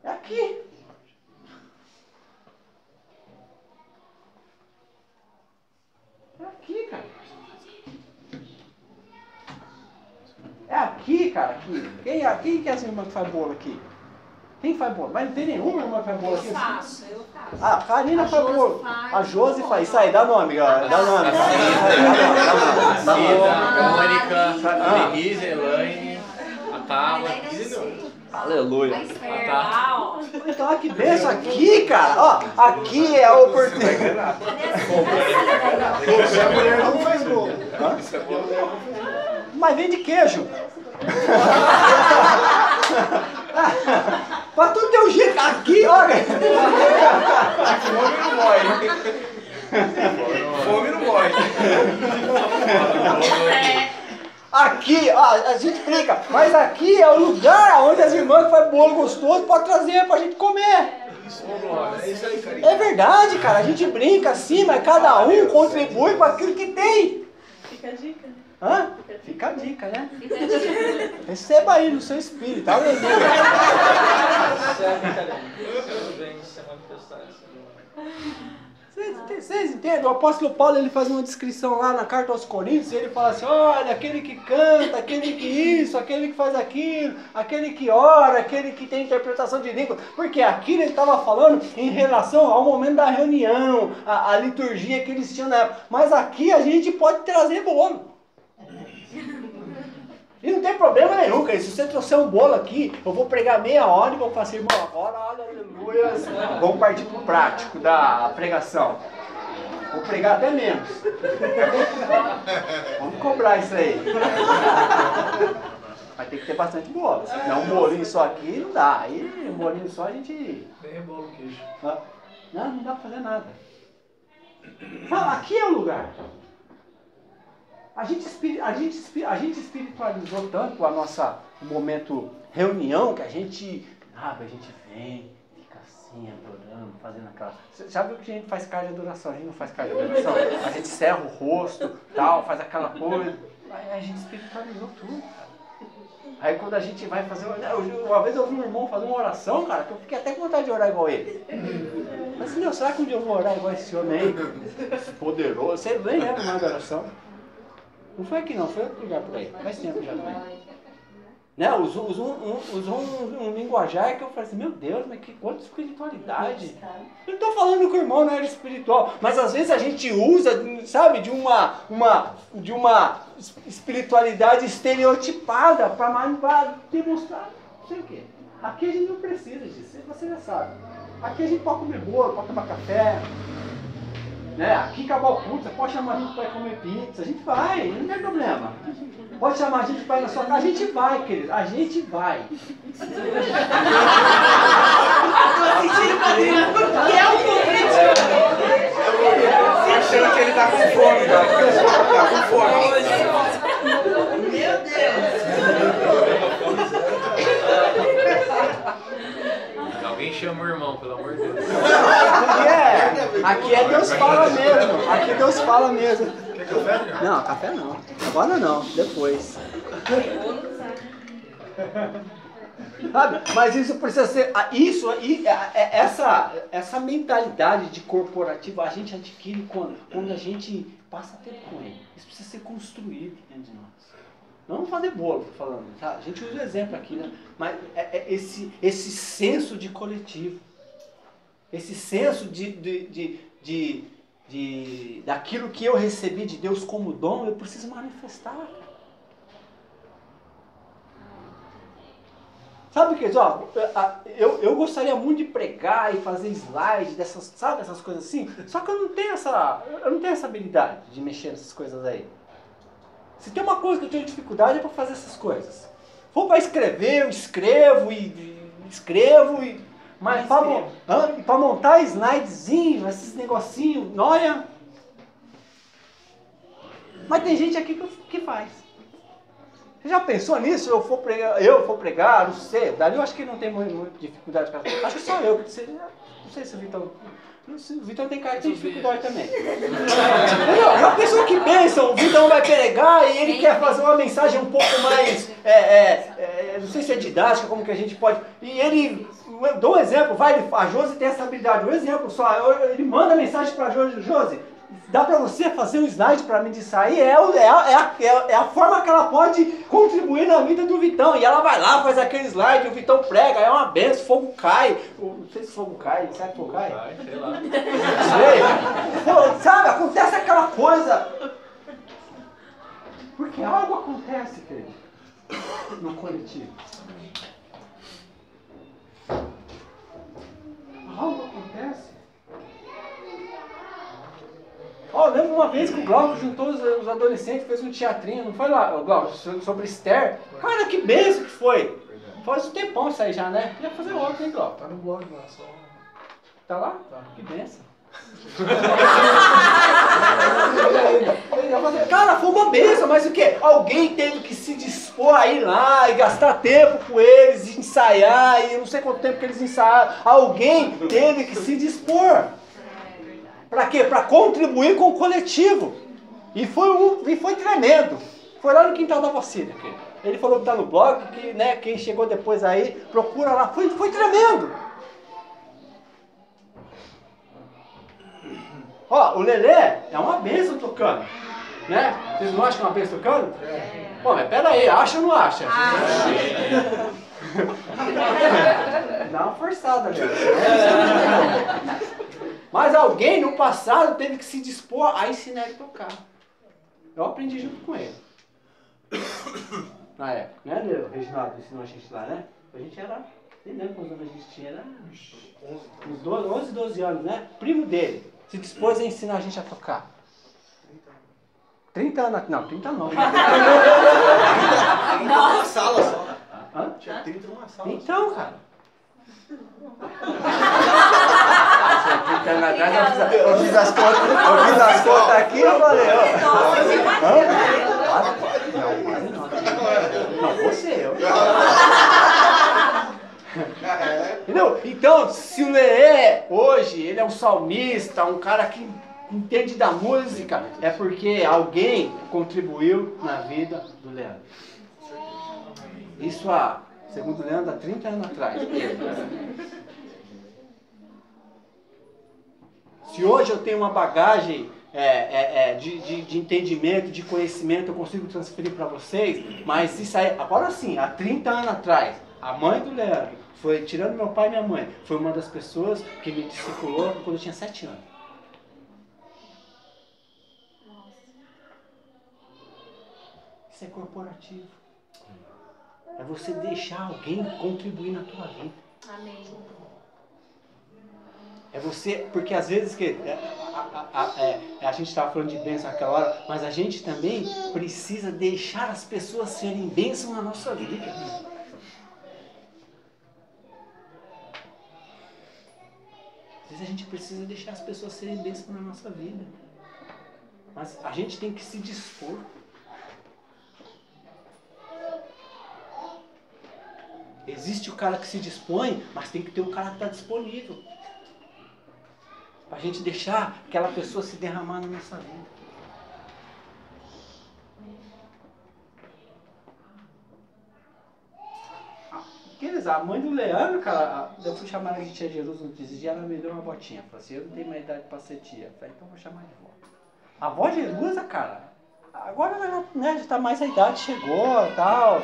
É aqui. É aqui, cara. É aqui, cara. Aqui. Quem que é essa irmã que faz bolo aqui? Quem faz bolo? Mas não tem nenhuma irmã que faz bolo aqui? Eu faço. Ah, a Karina faz bolo. A Josi faz. Isso aí, dá nome, galera. Dá nome. A Mônica, a Denise, a Elaine, a Tava. Aleluia. Tá. Então, olha que benção aqui, cara. Ó, aqui é a oportunidade. Se a mulher não faz bolo. Mas vem de queijo. Pra tudo ter um jeito. Aqui, olha. Fome não morre. Fome não morre. Aqui, ó, a gente brinca, mas aqui é o lugar onde as irmãs que fazem bolo gostoso podem trazer pra gente comer. É isso aí, carinho. É verdade, cara, a gente brinca assim, mas cada um contribui com aquilo que tem. Fica a dica. Hã? Fica a dica, né? Receba aí no seu espírito, aleluia. Vem se manifestar esse Vocês entendem? O apóstolo Paulo ele faz uma descrição lá na carta aos Coríntios e ele fala assim, olha, aquele que canta, aquele que isso, aquele que faz aquilo, aquele que ora, aquele que tem interpretação de língua. Porque aqui ele estava falando em relação ao momento da reunião, a liturgia que eles tinham na época. Mas aqui a gente pode trazer bolo. E não tem problema nenhum, cara. Se você trouxer um bolo aqui, eu vou pregar meia hora e vou falar assim, irmão, agora, aleluia, vamos partir pro prático da pregação. Vou pregar até menos. Vamos cobrar isso aí. Vai ter que ter bastante bolo. Senão um bolinho só aqui não dá. Aí um bolinho só a gente... Tem bolo queijo. Não dá pra fazer nada. Não, aqui é o lugar. A gente espiritualizou tanto o momento reunião que a gente vem, fica assim, adorando, fazendo aquela... Você já viu que a gente faz cara de adoração? A gente não faz cara de adoração. A gente cerra o rosto, tal, faz aquela coisa. Aí a gente espiritualizou tudo, cara. Aí quando a gente vai fazer... Uma vez eu vi um irmão fazer uma oração, cara, que eu fiquei até com vontade de orar igual ele. Mas assim, será que um dia eu vou orar igual esse homem aí? Poderoso. Você nem lembra mais da oração. Não foi aqui não, foi outro lugar por aí. Faz tempo já também. Né? Usou um linguajar que eu falei assim, meu Deus, mas que quanta espiritualidade. Eu não estou falando que o irmão não era espiritual, mas às vezes a gente usa, sabe, de uma espiritualidade estereotipada para demonstrar não sei o quê. Aqui a gente não precisa disso, você já sabe. Aqui a gente pode comer bolo, pode tomar café. Né? Aqui acabar o culto, você pode chamar a gente para ir comer pizza, a gente vai, não tem problema. Pode chamar a gente para ir na sua casa, a gente vai, querido, a gente vai. Que é o concreto. Achando que ele tá com fome, cara. Tá com fome. Meu Deus. pelo amor de Deus. Aqui é Deus fala mesmo. Aqui Deus fala mesmo. Quer café? Não, café não. Agora não, depois. Sabe? Mas isso precisa ser. Isso aí, essa mentalidade de corporativo a gente adquire quando a gente passa tempo com ele. Isso precisa ser construído dentro de nós. Não vamos fazer bolo, tô falando. Tá? A gente usa o exemplo aqui, né? Mas esse senso de coletivo. Esse senso daquilo que eu recebi de Deus como dom, eu preciso manifestar. Sabe, queridos, eu gostaria muito de pregar e fazer slide dessas, sabe, essas coisas assim, só que eu não tenho essa habilidade de mexer nessas coisas aí. Se tem uma coisa que eu tenho dificuldade é para fazer essas coisas. Se for para escrever, eu escrevo mas para montar slidezinho, esses negocinhos, olha. Mas tem gente aqui que faz. Você já pensou nisso? Eu for pregar, não sei. Dali eu acho que não tem muita dificuldade. Acho que só eu. Não sei se o Vitão. O Vitão tem cara de dificuldade também. Já pensou que bênção? O Vitão vai pregar e ele quer fazer uma mensagem um pouco mais. Não sei se é didática, como que a gente pode. E ele. Eu dou um exemplo, a Josi tem essa habilidade. Um exemplo só. Ele manda mensagem para a Josi. Dá para você fazer um slide para mim de sair? É a forma que ela pode contribuir na vida do Vitão. E ela vai lá, faz aquele slide, o Vitão prega, é uma benção, fogo cai. Não sei se fogo cai, sabe fogo cai? Sei lá. Pô, sabe, acontece aquela coisa. Porque algo acontece, querido, no coletivo. Algo acontece. Eu lembro uma vez que o Glauco juntou os adolescentes, fez um teatrinho, não foi lá, Glauco, sobre Esther. Cara, que benção que foi. Faz um tempão isso aí já, né? Podia fazer outro, hein, Glauco? Tá no blog lá, só. Tá lá? Tá. Que benção. Cara, foi uma benção, mas o quê? Alguém teve que se dispor a ir lá e gastar tempo com eles, e ensaiar, e eu não sei quanto tempo que eles ensaiaram. Alguém teve que se dispor. Para quê? Para contribuir com o coletivo. E foi tremendo. Foi lá no Quintal da Vacina. Ele falou que está no blog, que, né, quem chegou depois aí, procura lá. Foi tremendo. O Lelê é uma bênção tocando. Né? Vocês não acham que é uma bênção tocando? Pô, mas pera aí, acha ou não acha? Dá uma forçada, velho. Mas alguém no passado teve que se dispor a ensinar ele a tocar. Eu aprendi junto com ele. Na época, né, Reginaldo ensinou a gente lá, né? A gente era, nem lembro quantos anos a gente tinha, era uns 11, 12 anos, né? Primo dele se dispôs a ensinar a gente a tocar. 30 anos, não, 30 não. Numa sala só. Hã? Tinha 30 numa sala. Então, cara. 30 anos atrás eu fiz as contas aqui, eu falei, não, você, eu. Entendeu? Então, se o Leê hoje, ele é um salmista, um cara que entende da música, é porque alguém contribuiu na vida do Leandro. Isso segundo o Leandro, há 30 anos atrás. Se hoje eu tenho uma bagagem de entendimento, de conhecimento, eu consigo transferir para vocês, mas isso aí, agora sim, há 30 anos atrás, a mãe do Leandro, foi, tirando meu pai e minha mãe, foi uma das pessoas que me discipulou quando eu tinha 7 anos. Isso é corporativo. É você deixar alguém contribuir na tua vida. Amém. É você, porque às vezes a gente estava falando de bênção naquela hora, mas a gente também precisa deixar as pessoas serem bênção na nossa vida. Às vezes a gente precisa deixar as pessoas serem bênção na nossa vida. Mas a gente tem que se dispor. Existe o cara que se dispõe, mas tem que ter um cara que está disponível. Para a gente deixar aquela pessoa se derramar na nossa vida. A mãe do Leandro, cara, eu fui chamar ela de tia Jerusalém esses dias, ela me deu uma botinha. Falei assim, eu não tenho mais idade para ser tia. Eu falei, então vou chamar de vó. A avó Jerusa, cara, agora ela, né, já tá mais a idade, chegou e tal.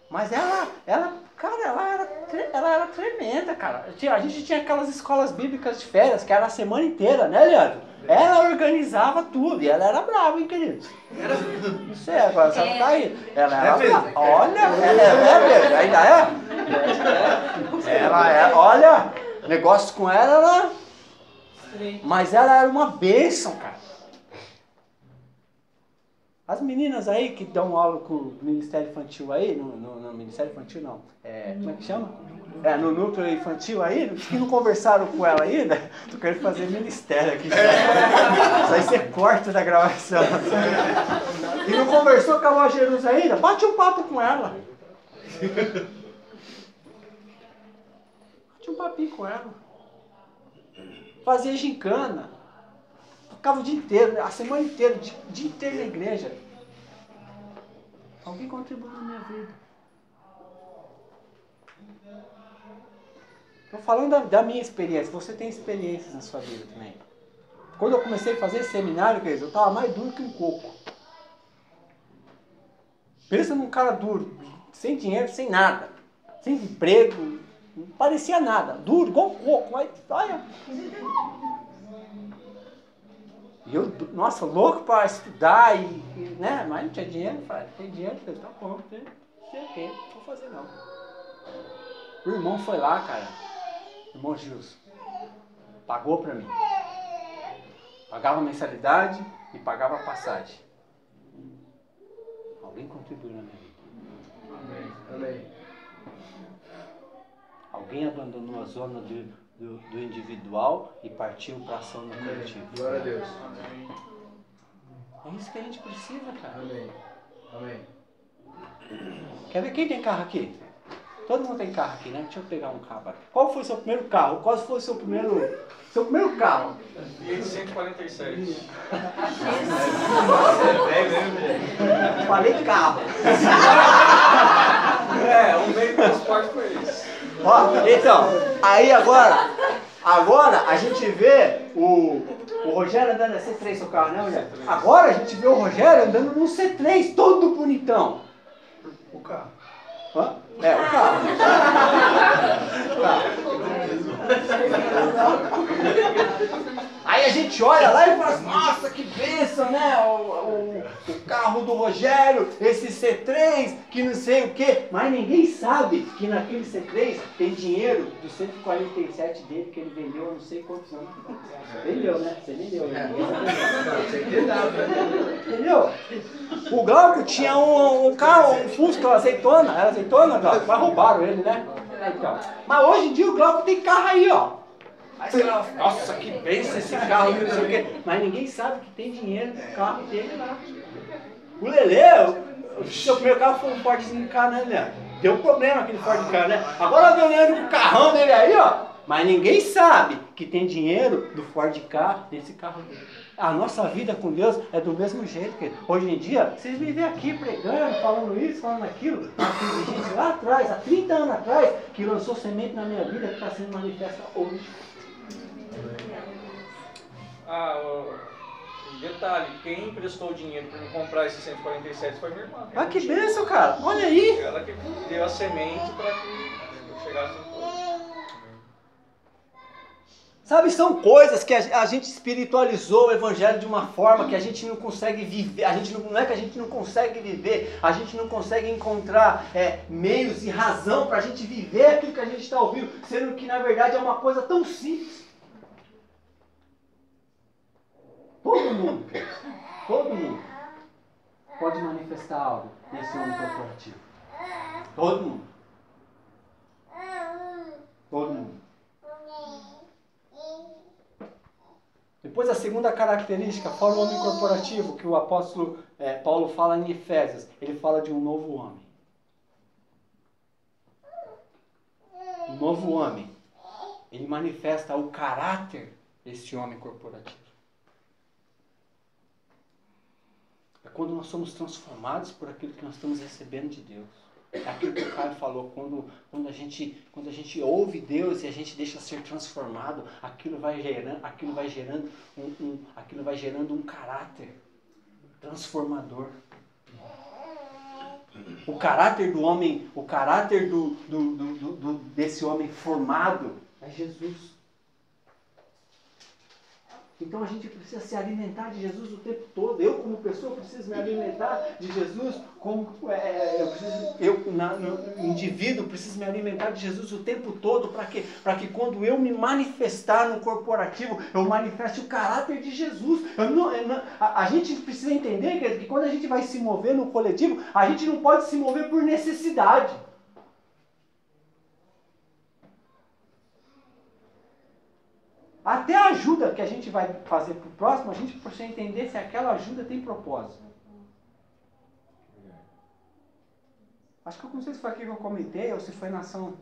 Mas ela era tremenda, cara. A gente tinha aquelas escolas bíblicas de férias, que era a semana inteira, né, Leandro? Ela organizava tudo e ela era brava, hein, querido? Não sei, agora você não tá aí. Ela era brava. Olha, mesmo, ainda é? Ela é, olha, negócio com ela, mas ela era uma bênção, cara. As meninas aí que dão aula com o Ministério Infantil aí, no Ministério Infantil não, como é que chama? No núcleo infantil aí, que não conversaram com ela ainda, tô querendo fazer ministério aqui. Isso aí você corta da gravação. E não conversou com a avó Jerusa ainda? Bate um papo com ela. Bate um papinho com ela. Fazia gincana. Ficava o dia inteiro, a semana inteira, o dia inteiro na igreja. Alguém contribuiu na minha vida. Estou falando da minha experiência. Você tem experiências na sua vida também. Quando eu comecei a fazer seminário, eu estava mais duro que um coco. Pensa num cara duro, sem dinheiro, sem nada. Sem emprego, não parecia nada. Duro, igual um coco. Mas, olha... E eu, nossa, louco para estudar, né? Mas não tinha dinheiro. Falei, tem dinheiro? Falei, tá bom, não sei o que, não vou fazer não. O irmão foi lá, cara. O irmão Gilson. Pagou para mim. Pagava a mensalidade e pagava a passagem. Alguém contribuiu na minha vida. Amém. Alguém abandonou a zona do individual e partiu para a ação no coletivo. Glória a Deus. É isso que a gente precisa, cara. Amém. Amém. Quer ver quem tem carro aqui? Todo mundo tem carro aqui, né? Deixa eu pegar um carro aqui. Qual foi o seu primeiro carro? Qual foi o seu primeiro carro? Fiat 147. Falei carro. O meio de transporte foi isso. Ó, então, aí agora a gente vê o Rogério andando na C3, seu carro, né, Rogério? Agora a gente vê o Rogério andando num C3, todo bonitão. O carro. Hã? O carro. Aí a gente olha lá e fala assim, nossa, que bênção, né? O carro do Rogério, esse C3, que não sei o quê. Mas ninguém sabe que naquele C3 tem dinheiro do 147 dele que ele vendeu há não sei quantos anos. Vendeu, né? Você vendeu, né? Entendeu? O Glauco tinha um carro, um Fusca, azeitona. Era azeitona, Glauco? Mas roubaram ele, né? Então. Mas hoje em dia o Glauco tem carro aí, ó. Aí você fala, nossa, que bênção esse carro, não sei o quê. Mas ninguém sabe que tem dinheiro no carro dele lá. O Lelê, o seu primeiro carro foi um Fordzinho K, né, Leandro? Deu problema aquele Ford K, né? Agora vem o Leandro com o carrão dele aí, ó. Mas ninguém sabe que tem dinheiro do Ford K nesse carro dele. A nossa vida com Deus é do mesmo jeito, que hoje em dia, vocês me veem aqui pregando, falando isso, falando aquilo. Mas tem gente lá atrás, há 30 anos atrás, que lançou semente na minha vida que está sendo manifesta hoje. Detalhe, quem emprestou dinheiro para me comprar esse 147 foi minha irmã. Ah, que bênção, cara. Olha aí. Ela que deu a semente para que eu chegasse no posto. Sabe, são coisas que a gente espiritualizou o evangelho de uma forma que a gente não consegue viver. Não é que a gente não consegue viver, a gente não consegue encontrar meios e razão para a gente viver aquilo que a gente está ouvindo, sendo que na verdade é uma coisa tão simples. Todo mundo pode manifestar algo nesse homem corporativo. Todo mundo. Depois a segunda característica, fora o homem corporativo, que o apóstolo Paulo fala em Efésios, ele fala de um novo homem. o novo homem, ele manifesta o caráter desse homem corporativo. É quando nós somos transformados por aquilo que nós estamos recebendo de Deus. É aquilo que o Caio falou, quando a gente ouve Deus e a gente deixa ser transformado, aquilo vai gerando um caráter transformador. O caráter do homem, o caráter desse homem formado é Jesus. Então a gente precisa se alimentar de Jesus o tempo todo. Eu, como pessoa, preciso me alimentar de Jesus. Indivíduo, preciso me alimentar de Jesus o tempo todo. Para quê? Para que quando eu me manifestar no corporativo, eu manifeste o caráter de Jesus. A gente precisa entender que quando a gente vai se mover no coletivo, a gente não pode se mover por necessidade. Até a ajuda que a gente vai fazer para o próximo, a gente precisa entender se aquela ajuda tem propósito. Acho que eu não sei se foi aqui que eu comentei ou se foi na ação.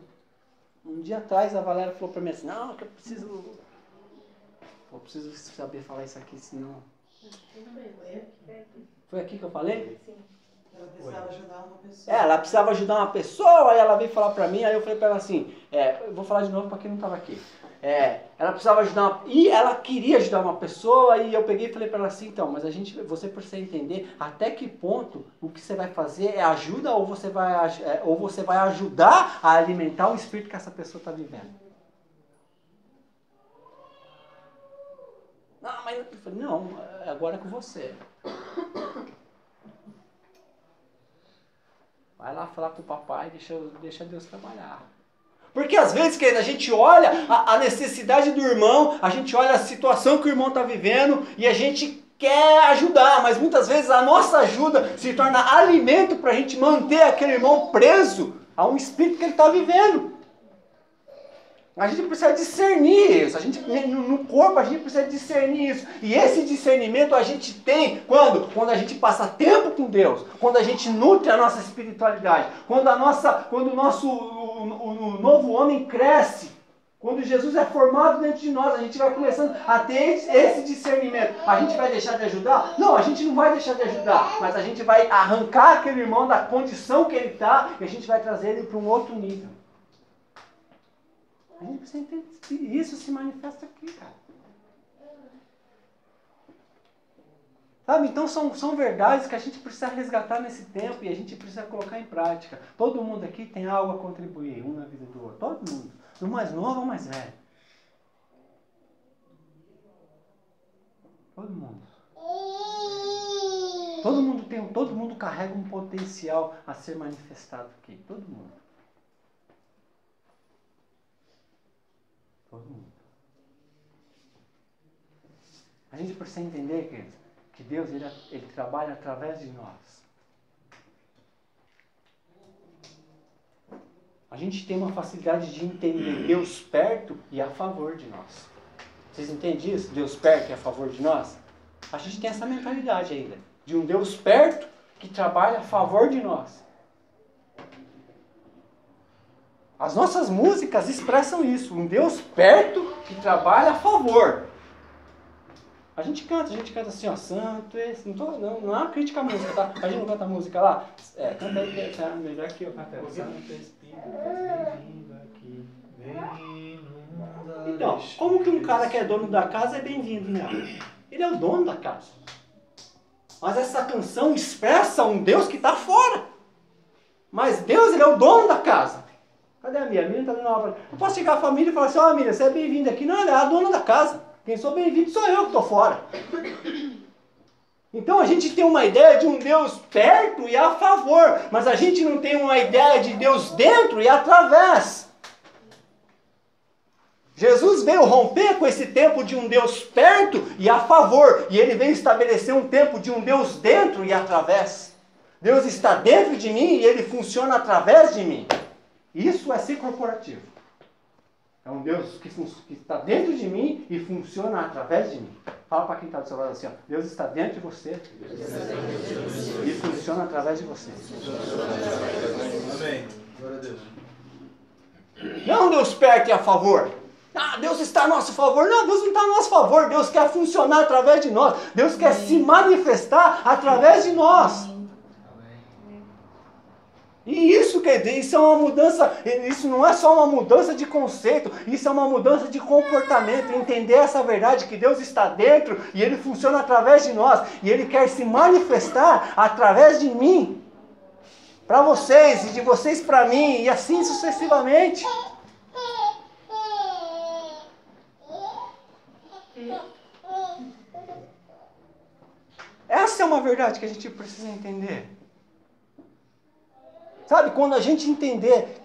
Um dia atrás a Valéria falou para mim assim, não, que eu preciso saber falar isso aqui, senão... Foi aqui que eu falei? Sim. Ela precisava ajudar uma pessoa. Ela precisava ajudar uma pessoa, aí ela veio falar para mim, aí eu falei para ela assim, eu vou falar de novo para quem não estava aqui. Ela precisava ajudar e ela queria ajudar uma pessoa, e eu peguei e falei para ela assim, então, mas você precisa entender até que ponto o que você vai fazer é ajuda ou você vai ajudar a alimentar o espírito que essa pessoa está vivendo. Não, mas eu falei, não, agora é com você. Vai lá falar com o papai, deixa Deus trabalhar. Porque às vezes, querido, a gente olha a necessidade do irmão, a gente olha a situação que o irmão está vivendo e a gente quer ajudar, mas muitas vezes a nossa ajuda se torna alimento para a gente manter aquele irmão preso a um espírito que ele está vivendo. A gente precisa discernir isso, no corpo a gente precisa discernir isso. E esse discernimento a gente tem quando a gente passa tempo com Deus, quando a gente nutre a nossa espiritualidade, quando o novo homem cresce, quando Jesus é formado dentro de nós, a gente vai começando a ter esse discernimento. A gente vai deixar de ajudar? Não, a gente não vai deixar de ajudar, mas a gente vai arrancar aquele irmão da condição que ele está e a gente vai trazer ele para um outro nível. A gente precisa entender que isso se manifesta aqui, cara. Sabe? Então são verdades que a gente precisa resgatar nesse tempo e a gente precisa colocar em prática. Todo mundo aqui tem algo a contribuir, um na vida do outro. Todo mundo. Do mais novo ao mais velho. Todo mundo. Todo mundo carrega um potencial a ser manifestado aqui. Todo mundo. Todo mundo. A gente precisa entender que Deus ele trabalha através de nós. A gente tem uma facilidade de entender Deus perto e a favor de nós. Vocês entendem isso? Deus perto e a favor de nós? A gente tem essa mentalidade ainda. De um Deus perto que trabalha a favor de nós. As nossas músicas expressam isso. Um Deus perto que trabalha a favor. A gente canta assim, ó, santo esse. Não é uma crítica à música, tá? A gente não canta a música lá. Canta aí, tá melhor aqui, ó. Santo Espírito, bem-vindo aqui. Então, como que um cara que é dono da casa é bem-vindo nela? Ele é o dono da casa. Mas essa canção expressa um Deus que está fora. Mas Deus, ele é o dono da casa. Cadê a Miriam? A Miriam está dando aula. Eu posso chegar à família e falar assim, ó, Miriam, você é bem-vinda aqui. Não, ela é a dona da casa. Quem sou bem-vindo sou eu que estou fora. Então a gente tem uma ideia de um Deus perto e a favor, mas a gente não tem uma ideia de Deus dentro e através. Jesus veio romper com esse tempo de um Deus perto e a favor, e ele veio estabelecer um tempo de um Deus dentro e através. Deus está dentro de mim e ele funciona através de mim. Isso é ser corporativo. É um Deus que está dentro de mim e funciona através de mim. Fala para quem está do seu lado assim, ó. Deus está dentro de você e funciona através de você. Amém. Glória a Deus. Não Deus perto e a favor. Ah, Deus está a nosso favor. Não, Deus não está a nosso favor. Deus quer funcionar através de nós. Deus quer se manifestar através de nós. E isso, quer dizer, isso é uma mudança, isso não é só uma mudança de conceito, isso é uma mudança de comportamento, entender essa verdade que Deus está dentro e Ele funciona através de nós, e Ele quer se manifestar através de mim, para vocês, e de vocês para mim, e assim sucessivamente. Essa é uma verdade que a gente precisa entender. Sabe, quando a gente entender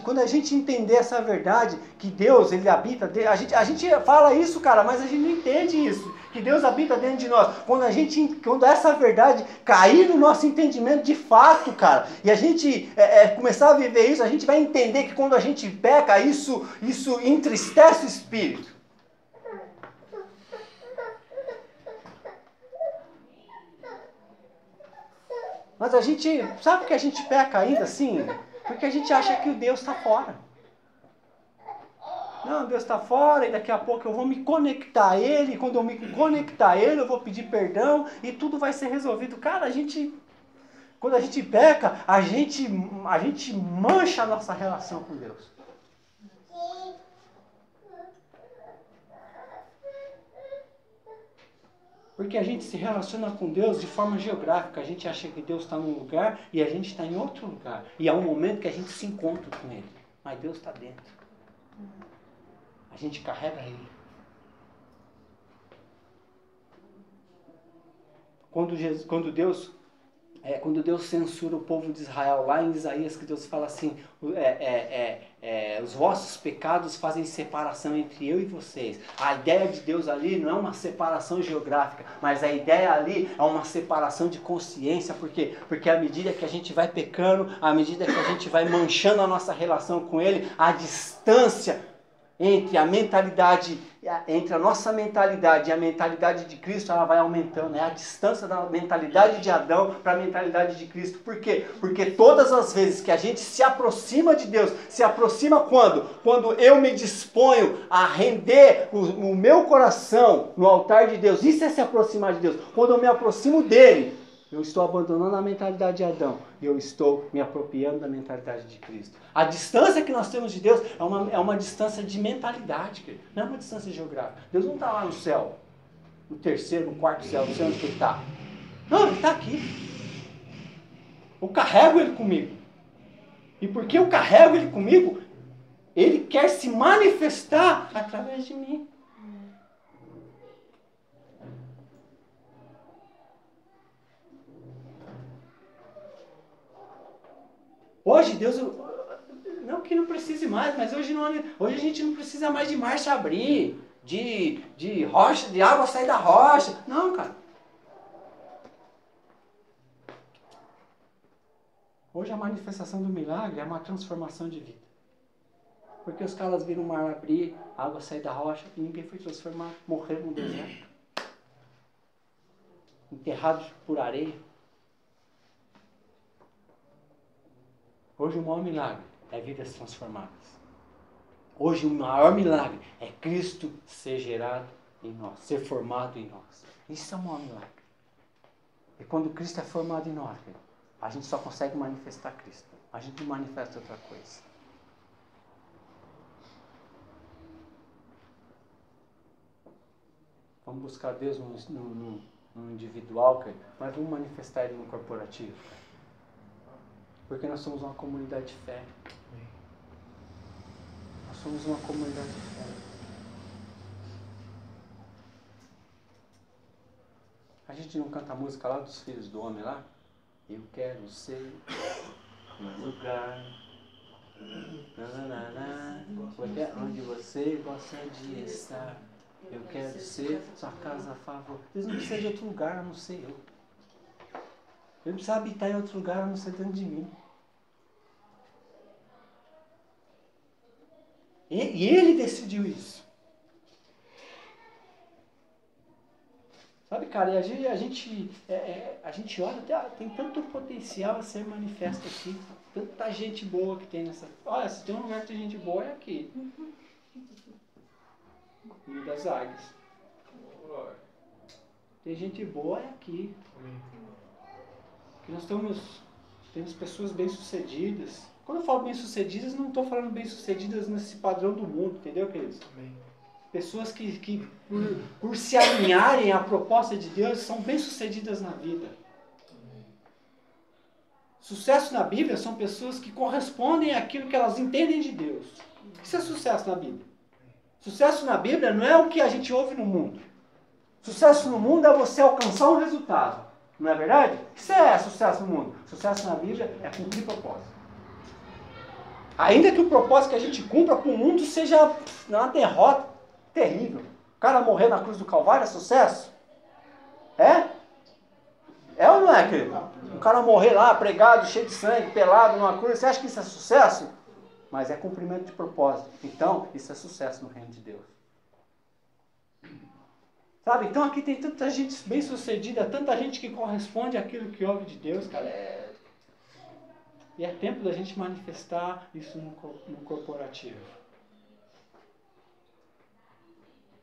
quando a gente entender essa verdade, que Deus, Ele habita dentro, a gente fala isso, cara, mas a gente não entende isso, que Deus habita dentro de nós. Quando essa verdade cair no nosso entendimento de fato, cara, e a gente começar a viver isso, a gente vai entender que quando a gente peca, isso entristece o espírito. Mas a gente, sabe por que a gente peca ainda assim? Porque a gente acha que o Deus está fora. Não, Deus está fora e daqui a pouco eu vou me conectar a Ele. E quando eu me conectar a Ele, eu vou pedir perdão e tudo vai ser resolvido. Cara, quando a gente peca, a gente mancha a nossa relação com Deus. Porque a gente se relaciona com Deus de forma geográfica. A gente acha que Deus está num lugar e a gente está em outro lugar. E há um momento que a gente se encontra com Ele. Mas Deus está dentro. A gente carrega Ele. Quando Deus censura o povo de Israel, lá em Isaías, que Deus fala assim, os vossos pecados fazem separação entre eu e vocês. A ideia de Deus ali não é uma separação geográfica, mas a ideia ali é uma separação de consciência. Por quê? Porque à medida que a gente vai pecando, à medida que a gente vai manchando a nossa relação com Ele, a distância entre a nossa mentalidade e a mentalidade de Cristo, ela vai aumentando. É a distância da mentalidade de Adão para a mentalidade de Cristo. Por quê? Porque todas as vezes que a gente se aproxima de Deus, se aproxima quando? Quando eu me disponho a render o meu coração no altar de Deus. Isso é se aproximar de Deus. Quando eu me aproximo dele, eu estou abandonando a mentalidade de Adão e eu estou me apropriando da mentalidade de Cristo. A distância que nós temos de Deus é uma distância de mentalidade, querido. Não é uma distância geográfica. Deus não está lá no céu, no terceiro, no quarto céu, não sei onde que Ele está. Não, Ele está aqui. Eu carrego Ele comigo. E porque eu carrego Ele comigo, Ele quer se manifestar através de mim. Hoje Deus, não que não precise mais, mas hoje a gente não precisa mais de marcha abrir, de rocha, de água sair da rocha. Não, cara. Hoje a manifestação do milagre é uma transformação de vida. Porque os caras viram o mar abrir, a água sair da rocha e ninguém foi transformado. Morreram no deserto. Enterrados por areia. Hoje o maior milagre é vidas transformadas. Hoje o maior milagre é Cristo ser gerado em nós, ser formado em nós. Isso é o maior milagre. E quando Cristo é formado em nós, a gente só consegue manifestar Cristo. A gente não manifesta outra coisa. Vamos buscar Deus no individual, cara, mas vamos manifestar Ele no corporativo, cara. Porque nós somos uma comunidade de fé. Nós somos uma comunidade de fé. A gente não canta a música lá dos filhos do homem lá? Eu quero ser um lugar onde você gosta de estar. Eu quero ser sua casa favorita. Deus não precisa de outro lugar, a não ser eu. Ele precisa habitar em outro lugar, a não ser dentro de mim. E Ele decidiu isso. Sabe, cara, a gente olha, tem tanto potencial a ser manifesto aqui. Tanta gente boa que tem nessa... Olha, se tem um lugar que tem gente boa é aqui. No das Águias. Tem gente boa é aqui. Que nós temos pessoas bem-sucedidas. Quando eu falo bem-sucedidas, não estou falando bem-sucedidas nesse padrão do mundo, entendeu, queridos? Pessoas que por se alinharem à proposta de Deus, são bem-sucedidas na vida. Sucesso na Bíblia são pessoas que correspondem àquilo que elas entendem de Deus. Isso é sucesso na Bíblia. Sucesso na Bíblia não é o que a gente ouve no mundo. Sucesso no mundo é você alcançar um resultado. Não é verdade? Isso é sucesso no mundo. Sucesso na Bíblia é cumprir propósito. Ainda que o propósito que a gente cumpra para o mundo seja uma derrota terrível. O cara morrer na cruz do Calvário é sucesso? É? É ou não é, querido? O cara morrer lá, pregado, cheio de sangue, pelado numa cruz, você acha que isso é sucesso? Mas é cumprimento de propósito. Então, isso é sucesso no reino de Deus. Sabe? Então aqui tem tanta gente bem-sucedida, tanta gente que corresponde àquilo que ouve de Deus, cara. E é tempo da gente manifestar isso no corporativo.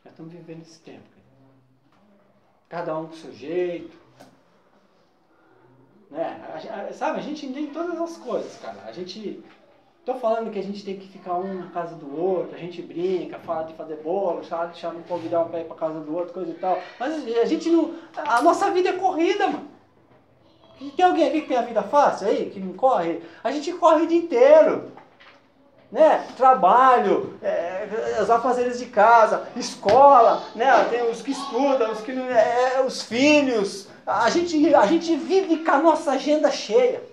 Nós estamos vivendo esse tempo. Cada um com o seu jeito. Né? Sabe, a gente entende todas as coisas, cara. Tô falando que a gente tem que ficar um na casa do outro, a gente brinca, fala de fazer bolo, sabe, chama de convidar um pra ir pra casa do outro, coisa e tal. Mas a gente não... A nossa vida é corrida, mano. Tem alguém aqui que tem a vida fácil aí, que não corre? A gente corre o dia inteiro. Né? Trabalho, os afazeres de casa, escola, né? Tem os que estudam, os que não, os filhos. A gente vive com a nossa agenda cheia.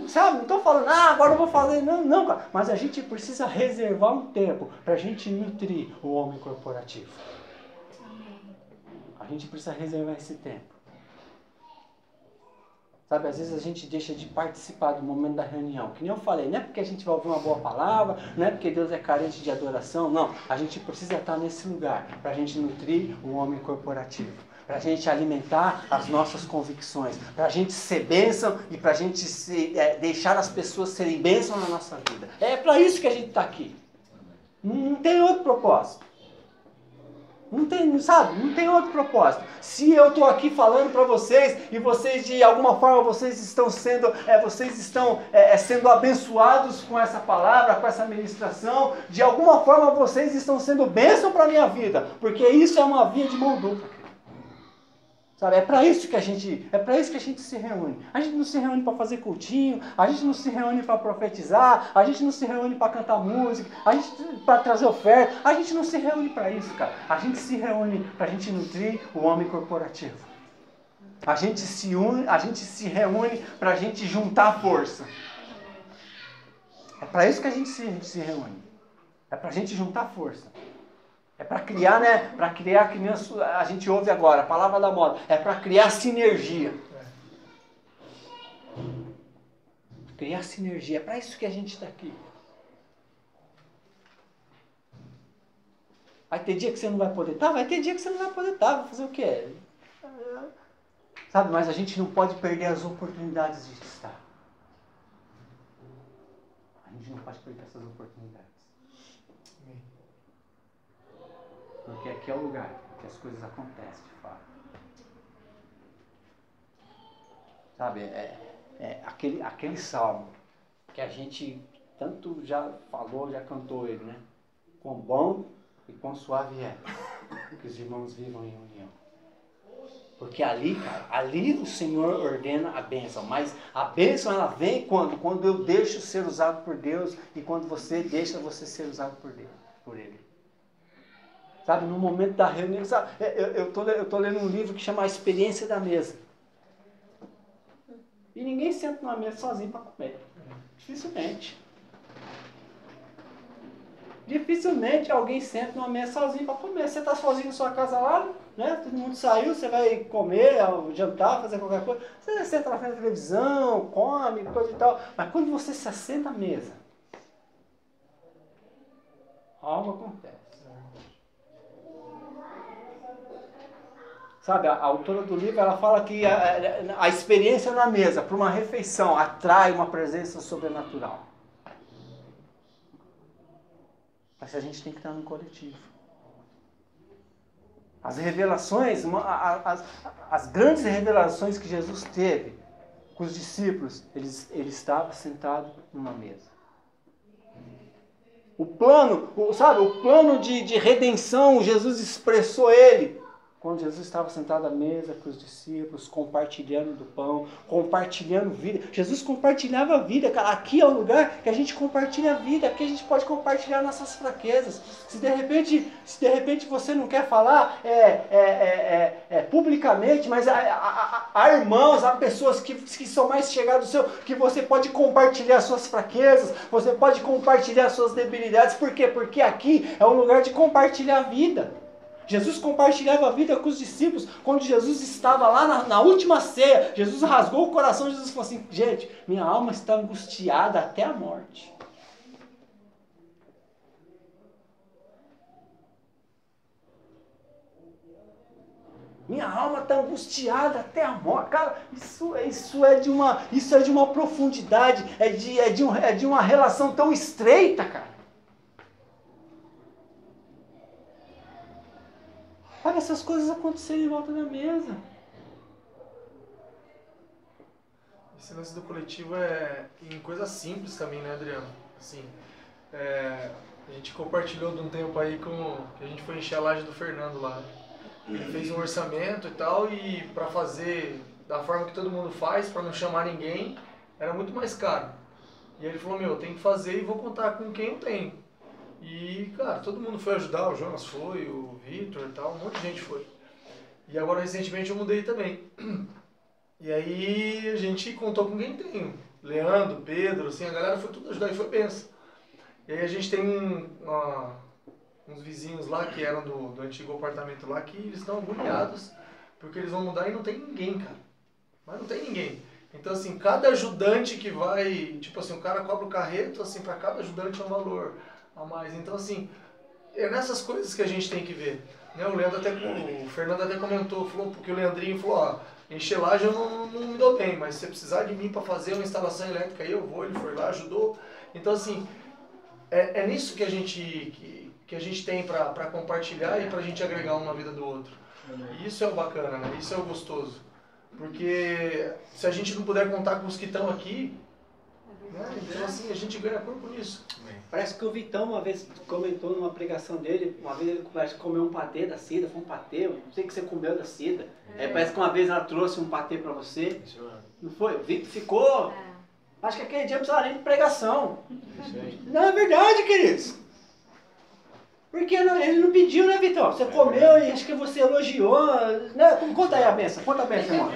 Sabe, não estou falando, agora eu vou fazer, não, cara. Mas a gente precisa reservar um tempo para a gente nutrir o homem corporativo. A gente precisa reservar esse tempo. Sabe, às vezes a gente deixa de participar do momento da reunião. Que nem eu falei, não é porque a gente vai ouvir uma boa palavra, não é porque Deus é carente de adoração, não. A gente precisa estar nesse lugar para a gente nutrir o homem corporativo. Para a gente alimentar as nossas convicções, para a gente ser bênção e para a gente deixar as pessoas serem bênção na nossa vida. É para isso que a gente está aqui. Não tem outro propósito. Não tem, sabe? Não tem outro propósito. Se eu estou aqui falando para vocês e vocês de alguma forma vocês estão sendo abençoados com essa palavra, com essa ministração, de alguma forma vocês estão sendo bênção para a minha vida, porque isso é uma via de mão dupla. Sabe, é para isso que a gente se reúne. A gente não se reúne para fazer cultinho, a gente não se reúne para profetizar, a gente não se reúne para cantar música, a gente para trazer oferta, a gente não se reúne para isso, cara. A gente se reúne para a gente nutrir o homem corporativo. A gente se reúne para a gente juntar força. É para isso que a gente se reúne. É para a gente juntar força. É para criar, né? Para criar, que nem a gente ouve agora, a palavra da moda. É para criar sinergia. Criar sinergia. É para isso que a gente está aqui. Vai ter dia que você não vai poder estar? Vai ter dia que você não vai poder estar. Vai fazer o quê? Sabe, mas a gente não pode perder as oportunidades de estar. A gente não pode perder essas oportunidades. Porque aqui é o lugar que as coisas acontecem, de fato. Sabe, aquele salmo que a gente tanto já falou, já cantou ele, né? Quão bom e quão suave é que os irmãos vivam em união. Porque ali, cara, ali o Senhor ordena a bênção. Mas a bênção, ela vem quando? Quando eu deixo ser usado por Deus e quando você deixa você ser usado por Deus, por Ele. Sabe, no momento da reunião, sabe, eu tô lendo um livro que chama A Experiência da Mesa. E ninguém senta numa mesa sozinho para comer. Dificilmente. Dificilmente alguém senta numa mesa sozinho para comer. Você está sozinho na sua casa lá, né? Todo mundo saiu, você vai comer, jantar, fazer qualquer coisa. Você senta na frente da televisão, come, coisa e tal. Mas quando você se assenta à mesa, algo acontece. Sabe, a autora do livro, ela fala que a experiência na mesa, para uma refeição, atrai uma presença sobrenatural. Mas a gente tem que estar no coletivo. As revelações, as grandes revelações que Jesus teve com os discípulos, ele estava sentado numa mesa. O plano, o plano de redenção, Jesus expressou ele quando Jesus estava sentado à mesa com os discípulos, compartilhando do pão, compartilhando vida. Jesus compartilhava a vida, cara. Aqui é o lugar que a gente compartilha a vida, aqui a gente pode compartilhar nossas fraquezas. Se de repente você não quer falar publicamente, mas há irmãos, há pessoas que são mais chegados ao seu, que você pode compartilhar suas fraquezas, você pode compartilhar suas debilidades. Por quê? Porque aqui é um lugar de compartilhar a vida. Jesus compartilhava a vida com os discípulos. Quando Jesus estava lá na última ceia, Jesus rasgou o coração. Jesus falou assim: gente, minha alma está angustiada até a morte. Minha alma está angustiada até a morte. Cara, isso é de uma profundidade, é de uma relação tão estreita, cara. Olha essas coisas acontecerem em volta da mesa. Esse lance do coletivo é em coisas simples também, né, Adriano? Assim, a gente compartilhou de um tempo aí que a gente foi encher a laje do Fernando lá. Ele fez um orçamento e tal, e para fazer da forma que todo mundo faz, para não chamar ninguém, era muito mais caro. E aí ele falou: meu, tem que fazer e vou contar com quem eu tenho. E, cara, todo mundo foi ajudar, o Jonas foi, o Vitor e tal, um monte de gente foi. E agora, recentemente, eu mudei também. E aí, a gente contou com quem tem. Leandro, Pedro, assim, a galera foi tudo ajudar e foi benção. E aí, a gente tem uns vizinhos lá, que eram do antigo apartamento lá, que eles estão agoniados, porque eles vão mudar e não tem ninguém, cara. Mas não tem ninguém. Então, assim, cada ajudante que vai, tipo assim, o cara cobra o carreto, assim, para cada ajudante é um valor a mais. Então, assim, é nessas coisas que a gente tem que ver, né? O Fernando até comentou, falou, porque o Leandrinho falou: ó, encher laje eu não me dou bem, mas se você precisar de mim para fazer uma instalação elétrica aí eu vou. Ele foi lá, ajudou. Então, assim, é nisso que a gente tem para compartilhar e para a gente agregar um na vida do outro. E isso é o bacana, né? Isso é o gostoso. Porque se a gente não puder contar com os que estão aqui, né? Então, assim, a gente ganha corpo nisso. Parece que o Vitão uma vez comentou numa pregação dele, uma vez ele parece que comeu um patê da Cida, foi um patê, não sei o que você comeu da Cida. Parece que uma vez ela trouxe um patê pra você. Não foi? O Vitor ficou... Acho que aquele dia não precisava nem de pregação. Não, é verdade, queridos. Porque ele não pediu, né, Vitão? Você comeu e acho que você elogiou. Né? Conta aí a benção, conta a benção, irmão.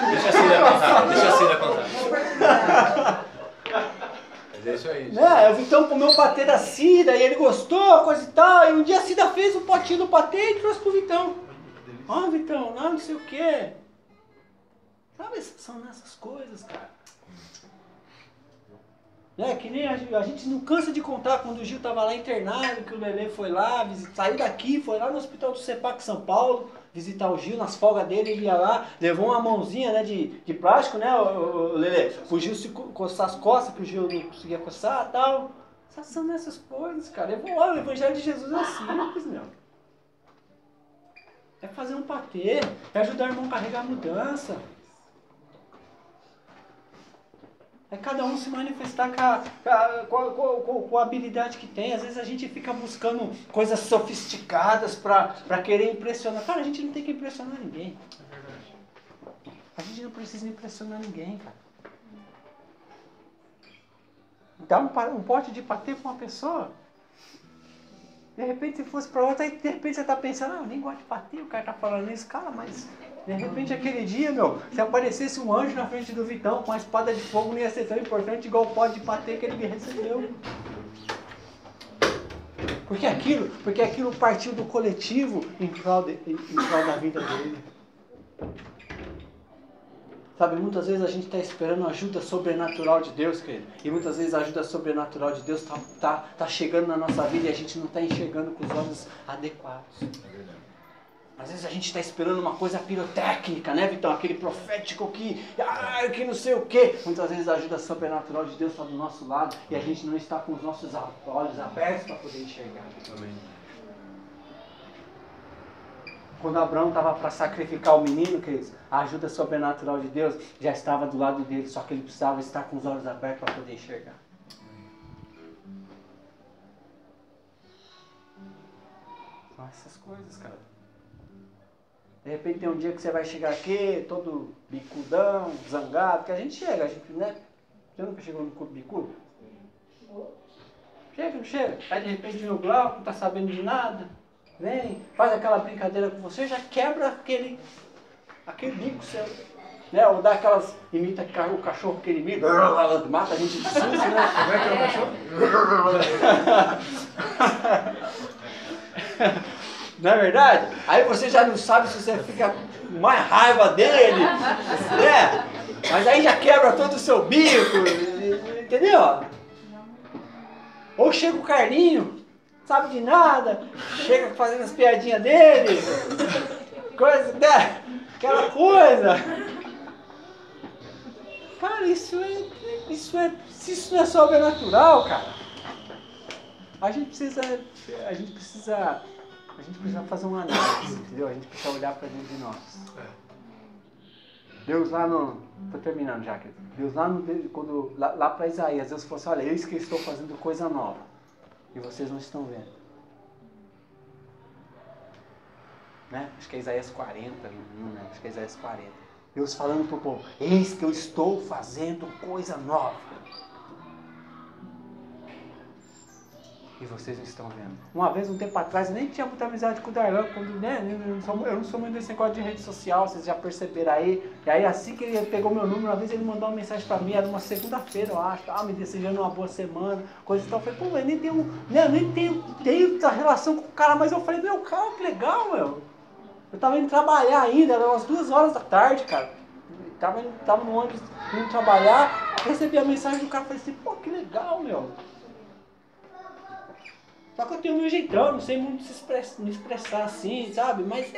Deixa a Cida contar. Mas é isso aí. Né? O Vitão comeu o patê da Cida e ele gostou, coisa e tal. E um dia a Cida fez um potinho do patê e trouxe pro Vitão. Ó, Vitão, não sei o quê. Sabe, são nessas coisas, cara. Que nem a gente não cansa de contar quando o Gil estava lá internado, que o Lelê foi lá, saiu daqui, foi lá no hospital do CEPAC São Paulo, visitar o Gil, nas folgas dele, ele ia lá, levou uma mãozinha, né, de plástico, né, o Lelê, o Gil se coçar as costas, que o Gil não conseguia coçar e tal. São nessas coisas, cara. O Evangelho de Jesus é simples, meu. É fazer um patê, é ajudar o irmão a carregar a mudança. É cada um se manifestar com a habilidade que tem. Às vezes a gente fica buscando coisas sofisticadas para querer impressionar. Cara, a gente não tem que impressionar ninguém. É verdade. A gente não precisa impressionar ninguém, cara. Dá um pote de patê para uma pessoa. De repente, se fosse para outra, aí de repente você está pensando: eu nem gosto de patê, o cara está falando isso. Cara, mas... De repente, aquele dia, se aparecesse um anjo na frente do Vitão com uma espada de fogo, não ia ser tão importante igual o pote de patê que ele recebeu. Porque aquilo partiu do coletivo em prol da vida dele. Sabe, muitas vezes a gente está esperando a ajuda sobrenatural de Deus, querido. E muitas vezes a ajuda sobrenatural de Deus tá chegando na nossa vida e a gente não está enxergando com os olhos adequados. É verdade. Às vezes a gente está esperando uma coisa pirotécnica, né, Vitão? Aquele profético que não sei o quê. Muitas vezes a ajuda sobrenatural de Deus está do nosso lado e a gente não está com os nossos olhos abertos para poder enxergar. Amém. Quando Abraão estava para sacrificar o menino, queridos, a ajuda sobrenatural de Deus já estava do lado dele, só que ele precisava estar com os olhos abertos para poder enxergar. São essas coisas, cara. De repente tem um dia que você vai chegar aqui, todo bicudão, zangado, que a gente chega, a gente, né? Você nunca chegou no culto bicudo? Chega, não chega. Aí de repente no Glauco, não tá sabendo de nada. Vem, faz aquela brincadeira com você, já quebra aquele bico seu. Né? Ou dá aquelas, imita o cachorro que ele imita, mata a gente de susto, né? Como é que é o cachorro? Não é verdade? Aí você já não sabe se você fica com mais raiva dele, né? Mas aí já quebra todo o seu bico, entendeu? Ou chega o Carlinho, sabe de nada, chega fazendo as piadinhas dele, coisa, né? Aquela coisa. Cara, isso não é sobrenatural, cara. A gente precisa fazer uma análise, entendeu? A gente precisa olhar para dentro de nós. Deus lá no... Estou terminando já, querido. Deus lá para Isaías, Deus falou assim, olha, eis que eu estou fazendo coisa nova. E vocês não estão vendo. Né? Acho que é Isaías 40, não lembro, acho que é Isaías 40. Deus falando para o povo, eis que eu estou fazendo coisa nova. E vocês não estão vendo. Uma vez, um tempo atrás, eu nem tinha muita amizade com o Darlan, quando, né, eu não sou muito desse negócio de rede social, vocês já perceberam aí. E aí, assim que ele pegou meu número, uma vez ele mandou uma mensagem pra mim, era uma segunda-feira, eu acho, me desejando uma boa semana, coisa e tal. Eu falei, pô, eu nem tenho essa relação com o cara, mas eu falei, meu, cara, que legal, meu. Eu tava indo trabalhar ainda, eram umas 2 horas da tarde, cara. Tava no ônibus indo trabalhar, recebi a mensagem do cara, falei assim, pô, que legal, meu. Só que eu tenho o meu jeitão, não sei muito me expressar assim, sabe? Mas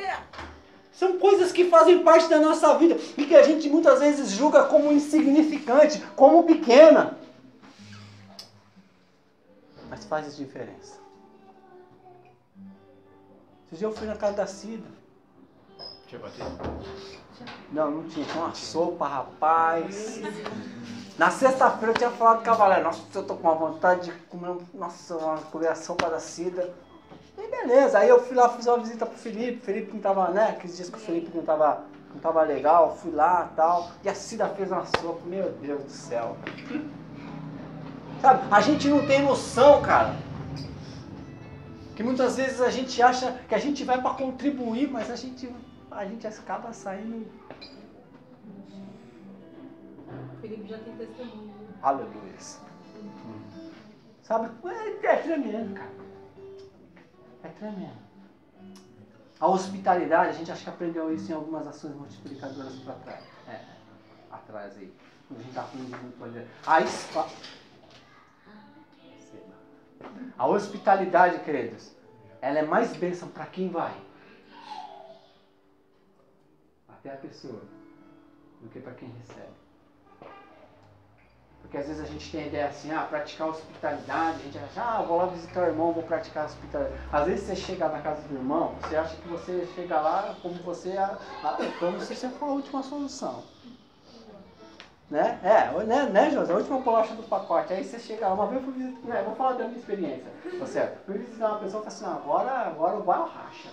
são coisas que fazem parte da nossa vida e que a gente muitas vezes julga como insignificante, como pequena. Mas faz diferença. Esse dia eu fui na casa da Cida. Tinha batido? Não tinha. Tinha uma sopa, rapaz. Na sexta-feira eu tinha falado com a Valéria, nossa, eu tô com uma vontade de comer, comer a sopa da Cida. E beleza, aí eu fui lá, fiz uma visita pro Felipe não tava, né, aqueles dias que o Felipe não tava legal, fui lá e tal, e a Cida fez uma sopa, meu Deus do céu. Sabe, a gente não tem noção, cara, que muitas vezes a gente acha que a gente vai para contribuir, mas a gente acaba saindo... O Felipe já tem testemunho. Aleluia. Sabe? É tremendo, cara. É tremendo. A hospitalidade, a gente acha que aprendeu isso em algumas ações multiplicadoras para trás. Atrás aí. Quando a gente está falando de mutualidade. A hospitalidade, queridos, ela é mais bênção para quem vai. Até a pessoa. Do que para quem recebe. Porque às vezes a gente tem a ideia assim, praticar hospitalidade, a gente acha, vou lá visitar o irmão, vou praticar hospitalidade. Às vezes você chega na casa do irmão, você acha que você chega lá como se você for a última solução. Né? Né, José? A última bolacha do pacote. Aí você chega lá, uma vez eu fui visitar, vou falar da minha experiência. Fui visitar uma pessoa e falei assim, agora o bairro racha.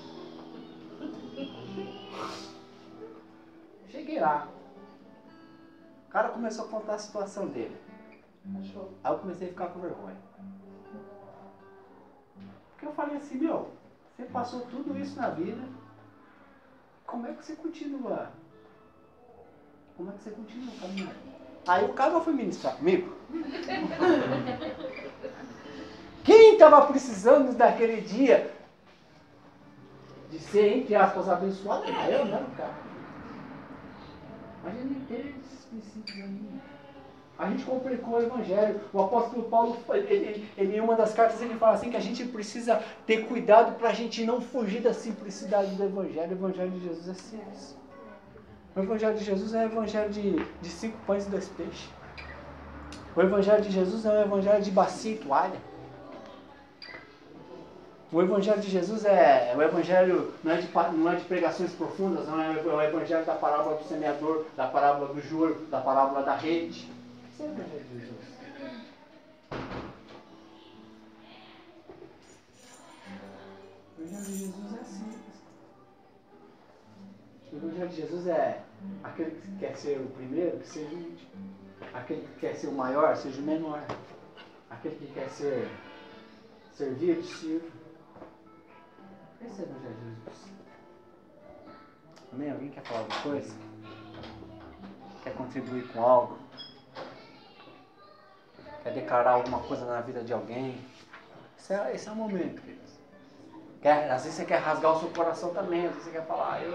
Cheguei lá. O cara começou a contar a situação dele. Aí eu comecei a ficar com vergonha. Porque eu falei assim, você passou tudo isso na vida, como é que você continua? Como é que você continua caminhando? Aí o cara foi ministrar comigo. Quem estava precisando daquele dia de ser, entre aspas, abençoado era eu, não era o cara. A gente nem tem esses princípios ainda. A gente complicou o Evangelho. O apóstolo Paulo, ele, em uma das cartas, ele fala assim que a gente precisa ter cuidado para a gente não fugir da simplicidade do Evangelho. O Evangelho de Jesus é simples. O Evangelho de Jesus é o Evangelho de 5 pães e 2 peixes. O Evangelho de Jesus é o Evangelho de bacia e toalha. O Evangelho de Jesus o Evangelho não é de pregações profundas, não é o Evangelho da parábola do semeador, da parábola do joio, da parábola da rede. Esse é o Evangelho de Jesus. O Evangelho de Jesus é assim. O Evangelho de Jesus é aquele que quer ser o primeiro, que seja o último. Aquele que quer ser o maior, seja o menor. Aquele que quer ser servido, sirva. Esse é o Evangelho de Jesus. Amém? Alguém quer falar alguma coisa? Quer contribuir com algo? Quer declarar alguma coisa na vida de alguém? Esse é o momento, queridos. Às vezes você quer rasgar o seu coração também. Às vezes você quer falar, eu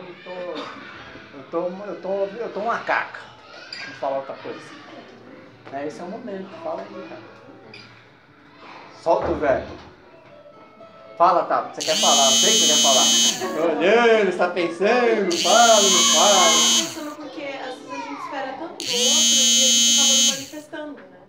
tô uma caca. Vou falar outra coisa. Esse é o momento. Fala aí, cara. Solta o verbo. Fala, tá? Você quer falar? Eu sei que você quer falar. Tô olhando, está pensando, fala, não fala. Pensando porque às vezes a gente espera tanto do outro e a gente acaba não manifestando, né?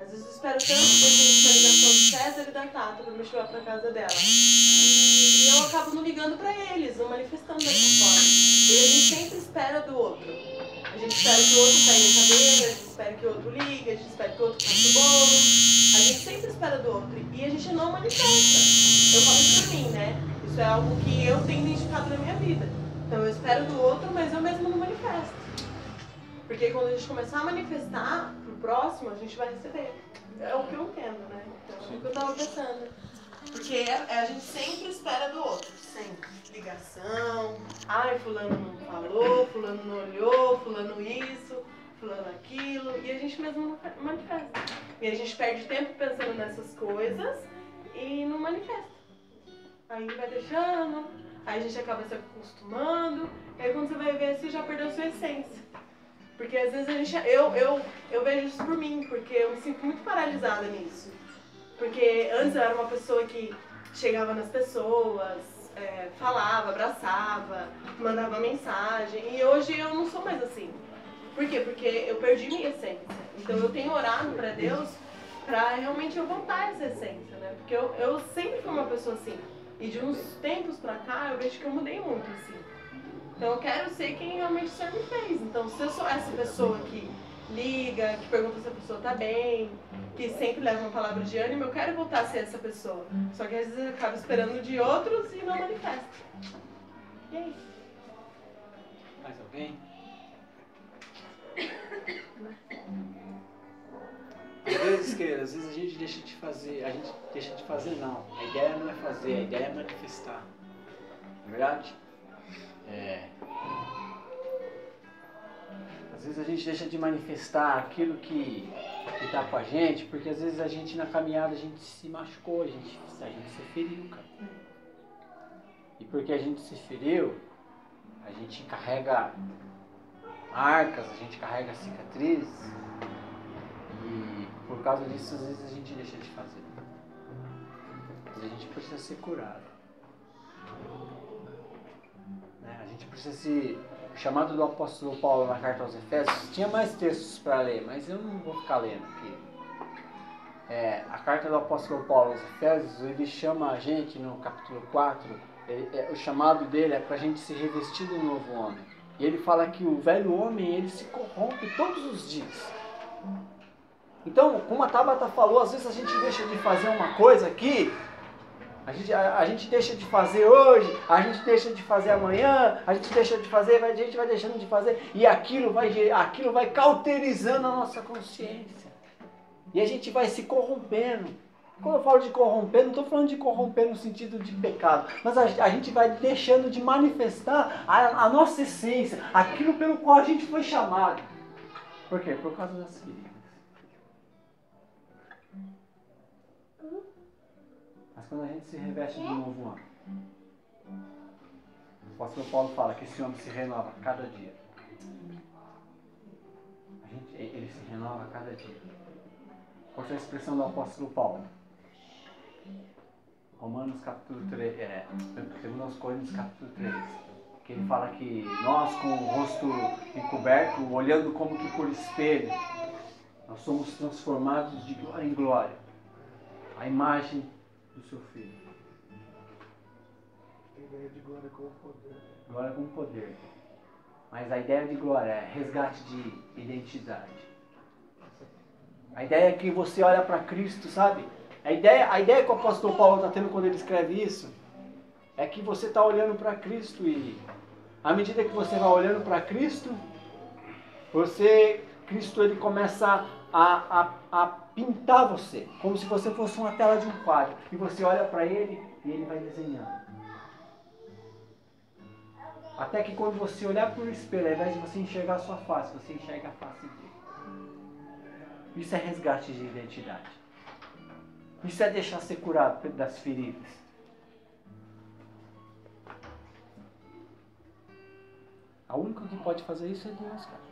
Às vezes eu espero tanto uma ligação do César e da Tata pra me chamar pra casa dela. E eu acabo não ligando pra eles, não manifestando dessa forma. E a gente sempre espera do outro. A gente espera que o outro pegue a cadeira, a gente espera que o outro ligue, a gente espera que o outro faça o bolo. A gente sempre espera do outro e a gente não manifesta. Eu falo isso pra mim, né? Isso é algo que eu tenho identificado na minha vida. Então eu espero do outro, mas eu mesmo não manifesto. Porque quando a gente começar a manifestar pro próximo, a gente vai receber. É o que eu entendo, né? Então é o que eu tava pensando. Porque a gente sempre espera do outro. Sempre. Ligação. Ai, fulano não falou, fulano não olhou, fulano isso, fulano aquilo. E a gente mesmo não manifesta. E a gente perde tempo pensando nessas coisas e não manifesta. Aí vai deixando, aí a gente acaba se acostumando, e aí quando você vai ver, você já perdeu sua essência. Porque às vezes eu vejo isso por mim, porque eu me sinto muito paralisada nisso. Porque antes eu era uma pessoa que chegava nas pessoas, falava, abraçava, mandava mensagem, e hoje eu não sou mais assim. Por quê? Porque eu perdi minha essência. Então eu tenho orado para Deus para realmente eu voltar a essa essência, né? Porque eu sempre fui uma pessoa assim. E de uns tempos pra cá, eu vejo que eu mudei muito, assim. Então eu quero ser quem realmente o Senhor me fez. Então se eu sou essa pessoa que liga, que pergunta se a pessoa tá bem, que sempre leva uma palavra de ânimo, eu quero voltar a ser essa pessoa. Só que às vezes eu acabo esperando de outros e não manifesto. E é isso. Mais alguém? Às vezes a gente deixa de fazer, não. A ideia não é fazer, a ideia é manifestar. Não é verdade? Às vezes a gente deixa de manifestar aquilo que está com a gente, porque às vezes a gente na caminhada a gente se machucou, a gente se feriu, cara. E porque a gente se feriu, a gente carrega marcas, a gente carrega cicatrizes. E por causa disso, às vezes a gente deixa de fazer. Mas a gente precisa ser curado. A gente precisa se... O chamado do apóstolo Paulo na carta aos Efésios, tinha mais textos para ler, mas eu não vou ficar lendo aqui. A carta do apóstolo Paulo aos Efésios, ele chama a gente no capítulo 4, o chamado dele é para a gente se revestir do novo homem. E ele fala que o velho homem, ele se corrompe todos os dias. Então, como a Tabata falou, às vezes a gente deixa de fazer uma coisa aqui, a gente deixa de fazer hoje, a gente deixa de fazer amanhã, a gente deixa de fazer, a gente vai deixando de fazer, e aquilo vai cauterizando a nossa consciência. E a gente vai se corrompendo. Quando eu falo de corromper, não estou falando de corromper no sentido de pecado, mas a gente vai deixando de manifestar a nossa essência, aquilo pelo qual a gente foi chamado. Por quê? Por causa das feridas. Mas quando a gente se reveste de novo homem, o apóstolo Paulo fala que esse homem se renova cada dia. Ele se renova a cada dia. Qual é a expressão do apóstolo Paulo? Romanos capítulo 3, 2 Coríntios capítulo 3, que ele fala que nós com o rosto encoberto, olhando como que por espelho, nós somos transformados de glória em glória, a imagem do seu Filho. Ideia de glória com poder. Glória com poder. Mas a ideia de glória é resgate de identidade. A ideia é que você olha para Cristo, sabe? A ideia que o apóstolo Paulo está tendo quando ele escreve isso é que você está olhando para Cristo e à medida que você vai olhando para Cristo, Cristo ele começa a pintar você, como se você fosse uma tela de um quadro. E você olha para ele e ele vai desenhando. Até que quando você olhar para o espelho, ao invés de você enxergar a sua face, você enxerga a face dele. Isso é resgate de identidade. Isso é deixar ser curado das feridas. A única que pode fazer isso é Deus, cara.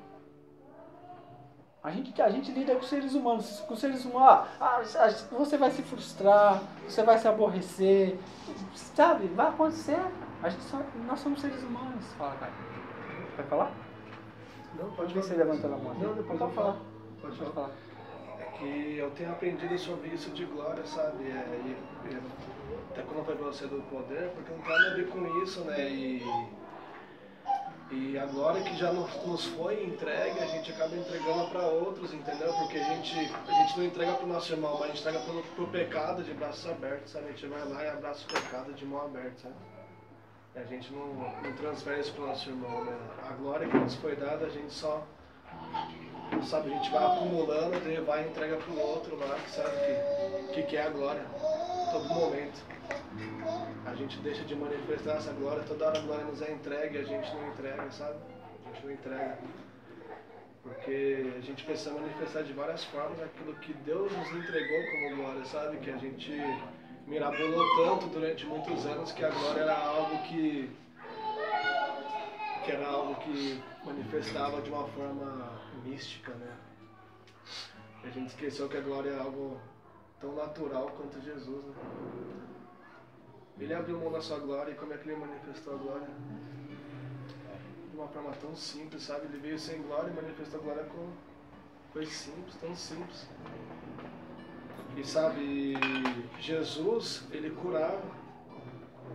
A gente lida com seres humanos. Com seres humanos, você vai se frustrar, você vai se aborrecer, sabe? Vai acontecer. Nós somos seres humanos. Fala, cara. Vai falar? Não, pode ver falar. você levantando a mão. Não, depois pode falar. Pode falar. Que eu tenho aprendido sobre isso de glória, sabe? Até quando eu falei pra você do poder, porque não tem nada a ver com isso, né? E a glória que já nos foi entregue, a gente acaba entregando para outros, entendeu? Porque a gente não entrega pro nosso irmão, mas a gente entrega pro pecado de braços abertos, sabe? A gente vai lá e abraça o pecado de mão aberta, sabe? E a gente não transfere isso pro nosso irmão, né? A glória que nos foi dada, a gente só... Sabe, a gente vai acumulando, daí vai e entrega pro outro lá, que sabe que é a glória, todo momento. A gente deixa de manifestar essa glória, toda hora a glória nos é entregue, a gente não entrega, sabe? A gente não entrega. Porque a gente precisa manifestar de várias formas aquilo que Deus nos entregou como glória, sabe? Que a gente mirabolou tanto durante muitos anos que a glória era algo que manifestava de uma forma mística, né? E a gente esqueceu que a glória é algo tão natural quanto Jesus, né? Ele abriu mão da sua glória e como é que ele manifestou a glória? De uma forma tão simples, sabe? Ele veio sem glória e manifestou a glória com coisas simples, tão simples. E sabe, Jesus, ele curava.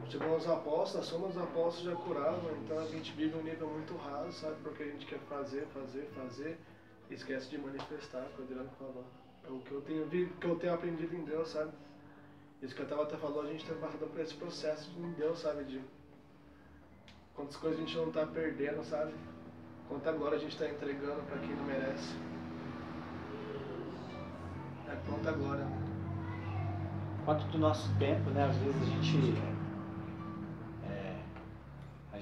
Chegou aos apóstolos, a soma dos apóstolos já curavam, então a gente vive um nível muito raso, sabe? Porque a gente quer fazer, e esquece de manifestar, como o Adriano falou. É o que eu tenho aprendido em Deus, sabe? Isso que a Tabata falou, a gente tem passado por esse processo em Deus, sabe? De quantas coisas a gente não está perdendo, sabe? Quanta glória a gente está entregando para quem não merece. É quanta glória. Quanto do nosso tempo, né? Às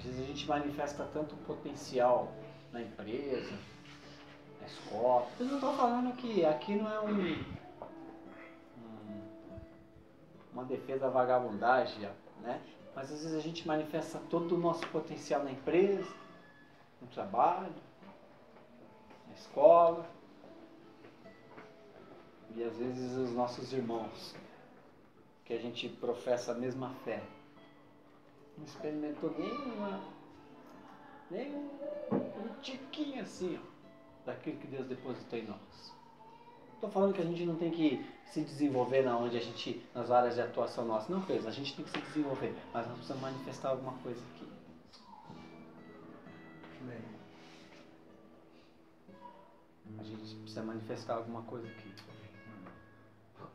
vezes a gente manifesta tanto potencial na empresa, na escola. Eu não estou falando que aqui não é uma defesa da vagabundagem, né? Mas às vezes a gente manifesta todo o nosso potencial na empresa, no trabalho, na escola. E às vezes os nossos irmãos, que a gente professa a mesma fé, não experimentou nem um tiquinho assim, ó, daquilo que Deus depositou em nós. Estou falando que a gente não tem que se desenvolver nas áreas de atuação nossa. Não, a gente tem que se desenvolver, mas nós precisamos manifestar alguma coisa aqui. Amém. A gente precisa manifestar alguma coisa aqui.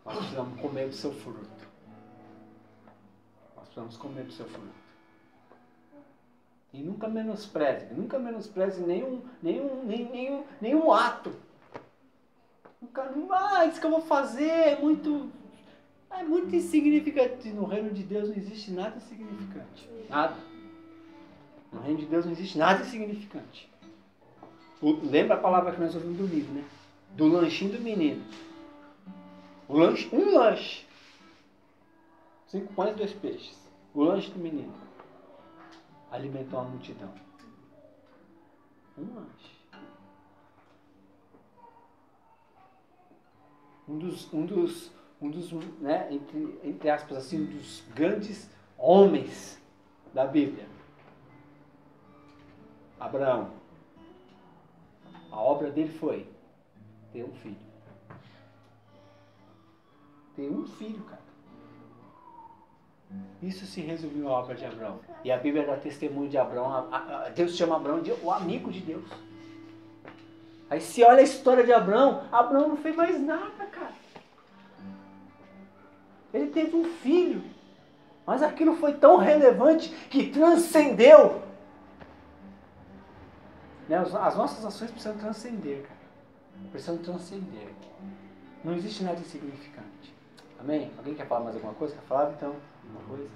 Nós precisamos comer do seu fruto. Nós precisamos comer do seu fruto. E nunca menospreze nenhum ato. Isso que eu vou fazer é muito insignificante. No reino de Deus não existe nada insignificante. Nada. No reino de Deus não existe nada insignificante. Lembra a palavra que nós ouvimos do livro, né? Do lanchinho do menino. Um lanche. 5 pães e 2 peixes. O lanche do menino alimentou a multidão. Um lanche. um dos né, entre aspas assim, um dos grandes homens da Bíblia. Abraão. A obra dele foi ter um filho. Ter um filho, cara. Isso se resumiu à obra de Abraão. E a Bíblia dá testemunho de Abraão. Deus chama Abraão de o amigo de Deus. Aí se olha a história de Abraão, Abraão não fez mais nada, cara. Ele teve um filho. Mas aquilo foi tão relevante que transcendeu. Né? As nossas ações precisam transcender, cara. Precisam transcender. Não existe nada insignificante. Amém? Alguém quer falar mais alguma coisa? Quer falar então? Alguma coisa?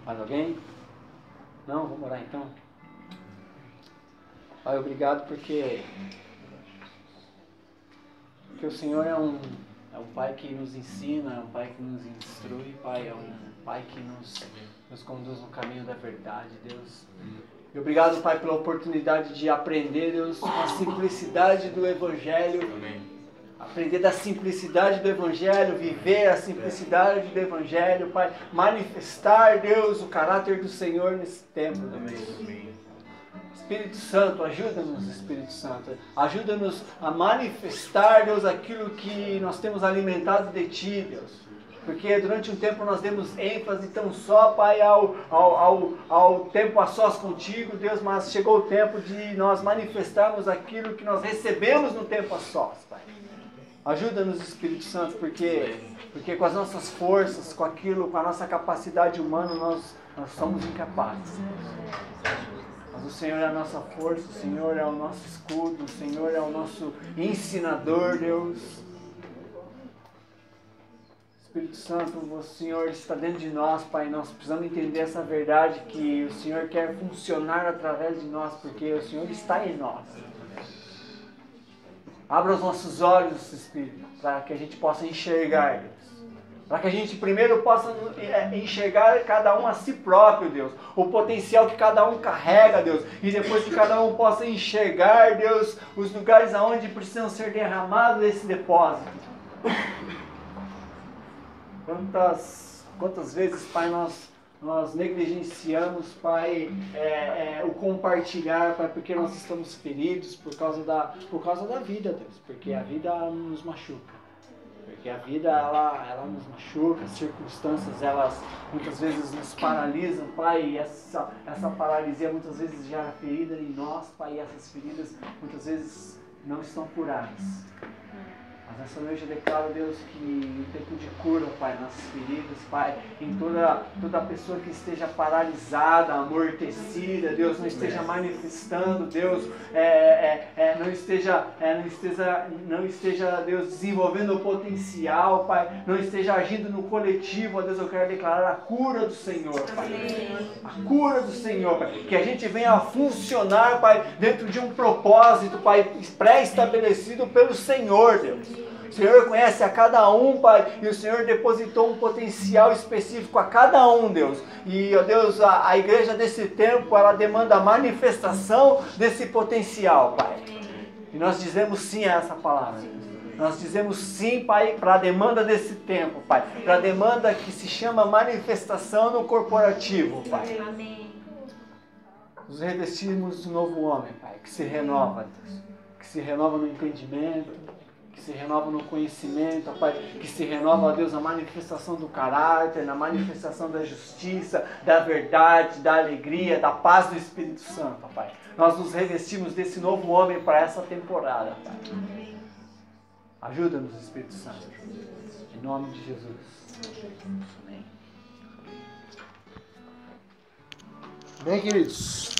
Mais alguém? Não? Vamos orar então? Pai, obrigado porque o Senhor é um Pai que nos ensina, é um Pai que nos instrui, Pai, é um Pai que nos conduz no caminho da verdade, Deus. E obrigado, Pai, pela oportunidade de aprender, Deus, com a simplicidade do Evangelho. Aprender da simplicidade do Evangelho, viver a simplicidade do Evangelho, Pai. Manifestar, Deus, o caráter do Senhor nesse tempo, Deus. Espírito Santo, ajuda-nos, Espírito Santo. Ajuda-nos a manifestar, Deus, aquilo que nós temos alimentado de Ti, Deus. Porque durante um tempo nós demos ênfase tão só, Pai, ao tempo a sós contigo, Deus, mas chegou o tempo de nós manifestarmos aquilo que nós recebemos no tempo a sós, Pai. Ajuda-nos, Espírito Santo, porque com as nossas forças, com a nossa capacidade humana, nós somos incapazes. Mas o Senhor é a nossa força, o Senhor é o nosso escudo, o Senhor é o nosso ensinador, Deus. Espírito Santo, o Senhor está dentro de nós, Pai. Nós precisamos entender essa verdade que o Senhor quer funcionar através de nós, porque o Senhor está em nós. Abra os nossos olhos, Espírito, para que a gente possa enxergar, Deus. Para que a gente primeiro possa enxergar cada um a si próprio, Deus. O potencial que cada um carrega, Deus. E depois que cada um possa enxergar, Deus, os lugares aonde precisam ser derramados esse depósito. Quantas vezes, Pai, nós negligenciamos, Pai, o compartilhar, Pai, porque nós estamos feridos por causa da vida, Deus. Porque a vida nos machuca. Porque a vida, ela nos machuca, as circunstâncias, elas muitas vezes nos paralisam, Pai, e essa paralisia muitas vezes gera ferida em nós, Pai, e essas feridas muitas vezes não estão curadas. Mas nessa noite eu declaro, Deus, que o tempo de cura, Pai, nas feridas, Pai, em toda pessoa que esteja paralisada, amortecida, Deus, não esteja manifestando, Deus, não esteja, Deus, desenvolvendo o potencial, Pai, não esteja agindo no coletivo, ó Deus, eu quero declarar a cura do Senhor, Pai. A cura do Senhor, Pai. Que a gente venha a funcionar, Pai, dentro de um propósito, Pai, pré-estabelecido pelo Senhor, Deus. O Senhor conhece a cada um, Pai, e o Senhor depositou um potencial específico a cada um, Deus. E, ó Deus, a igreja desse tempo, ela demanda a manifestação desse potencial, Pai. E nós dizemos sim a essa palavra, Deus. Nós dizemos sim, Pai, para a demanda desse tempo, Pai. Para a demanda que se chama manifestação no corporativo, Pai. Nos revestimos de um novo homem, Pai, que se renova, Deus. Que se renova no entendimento, que se renova no conhecimento, Pai, que se renova, ó Deus, na manifestação do caráter, na manifestação da justiça, da verdade, da alegria, da paz do Espírito Santo, Pai. Nós nos revestimos desse novo homem para essa temporada, Pai. Ajuda-nos, Espírito Santo. Em nome de Jesus. Amém. Bem, queridos.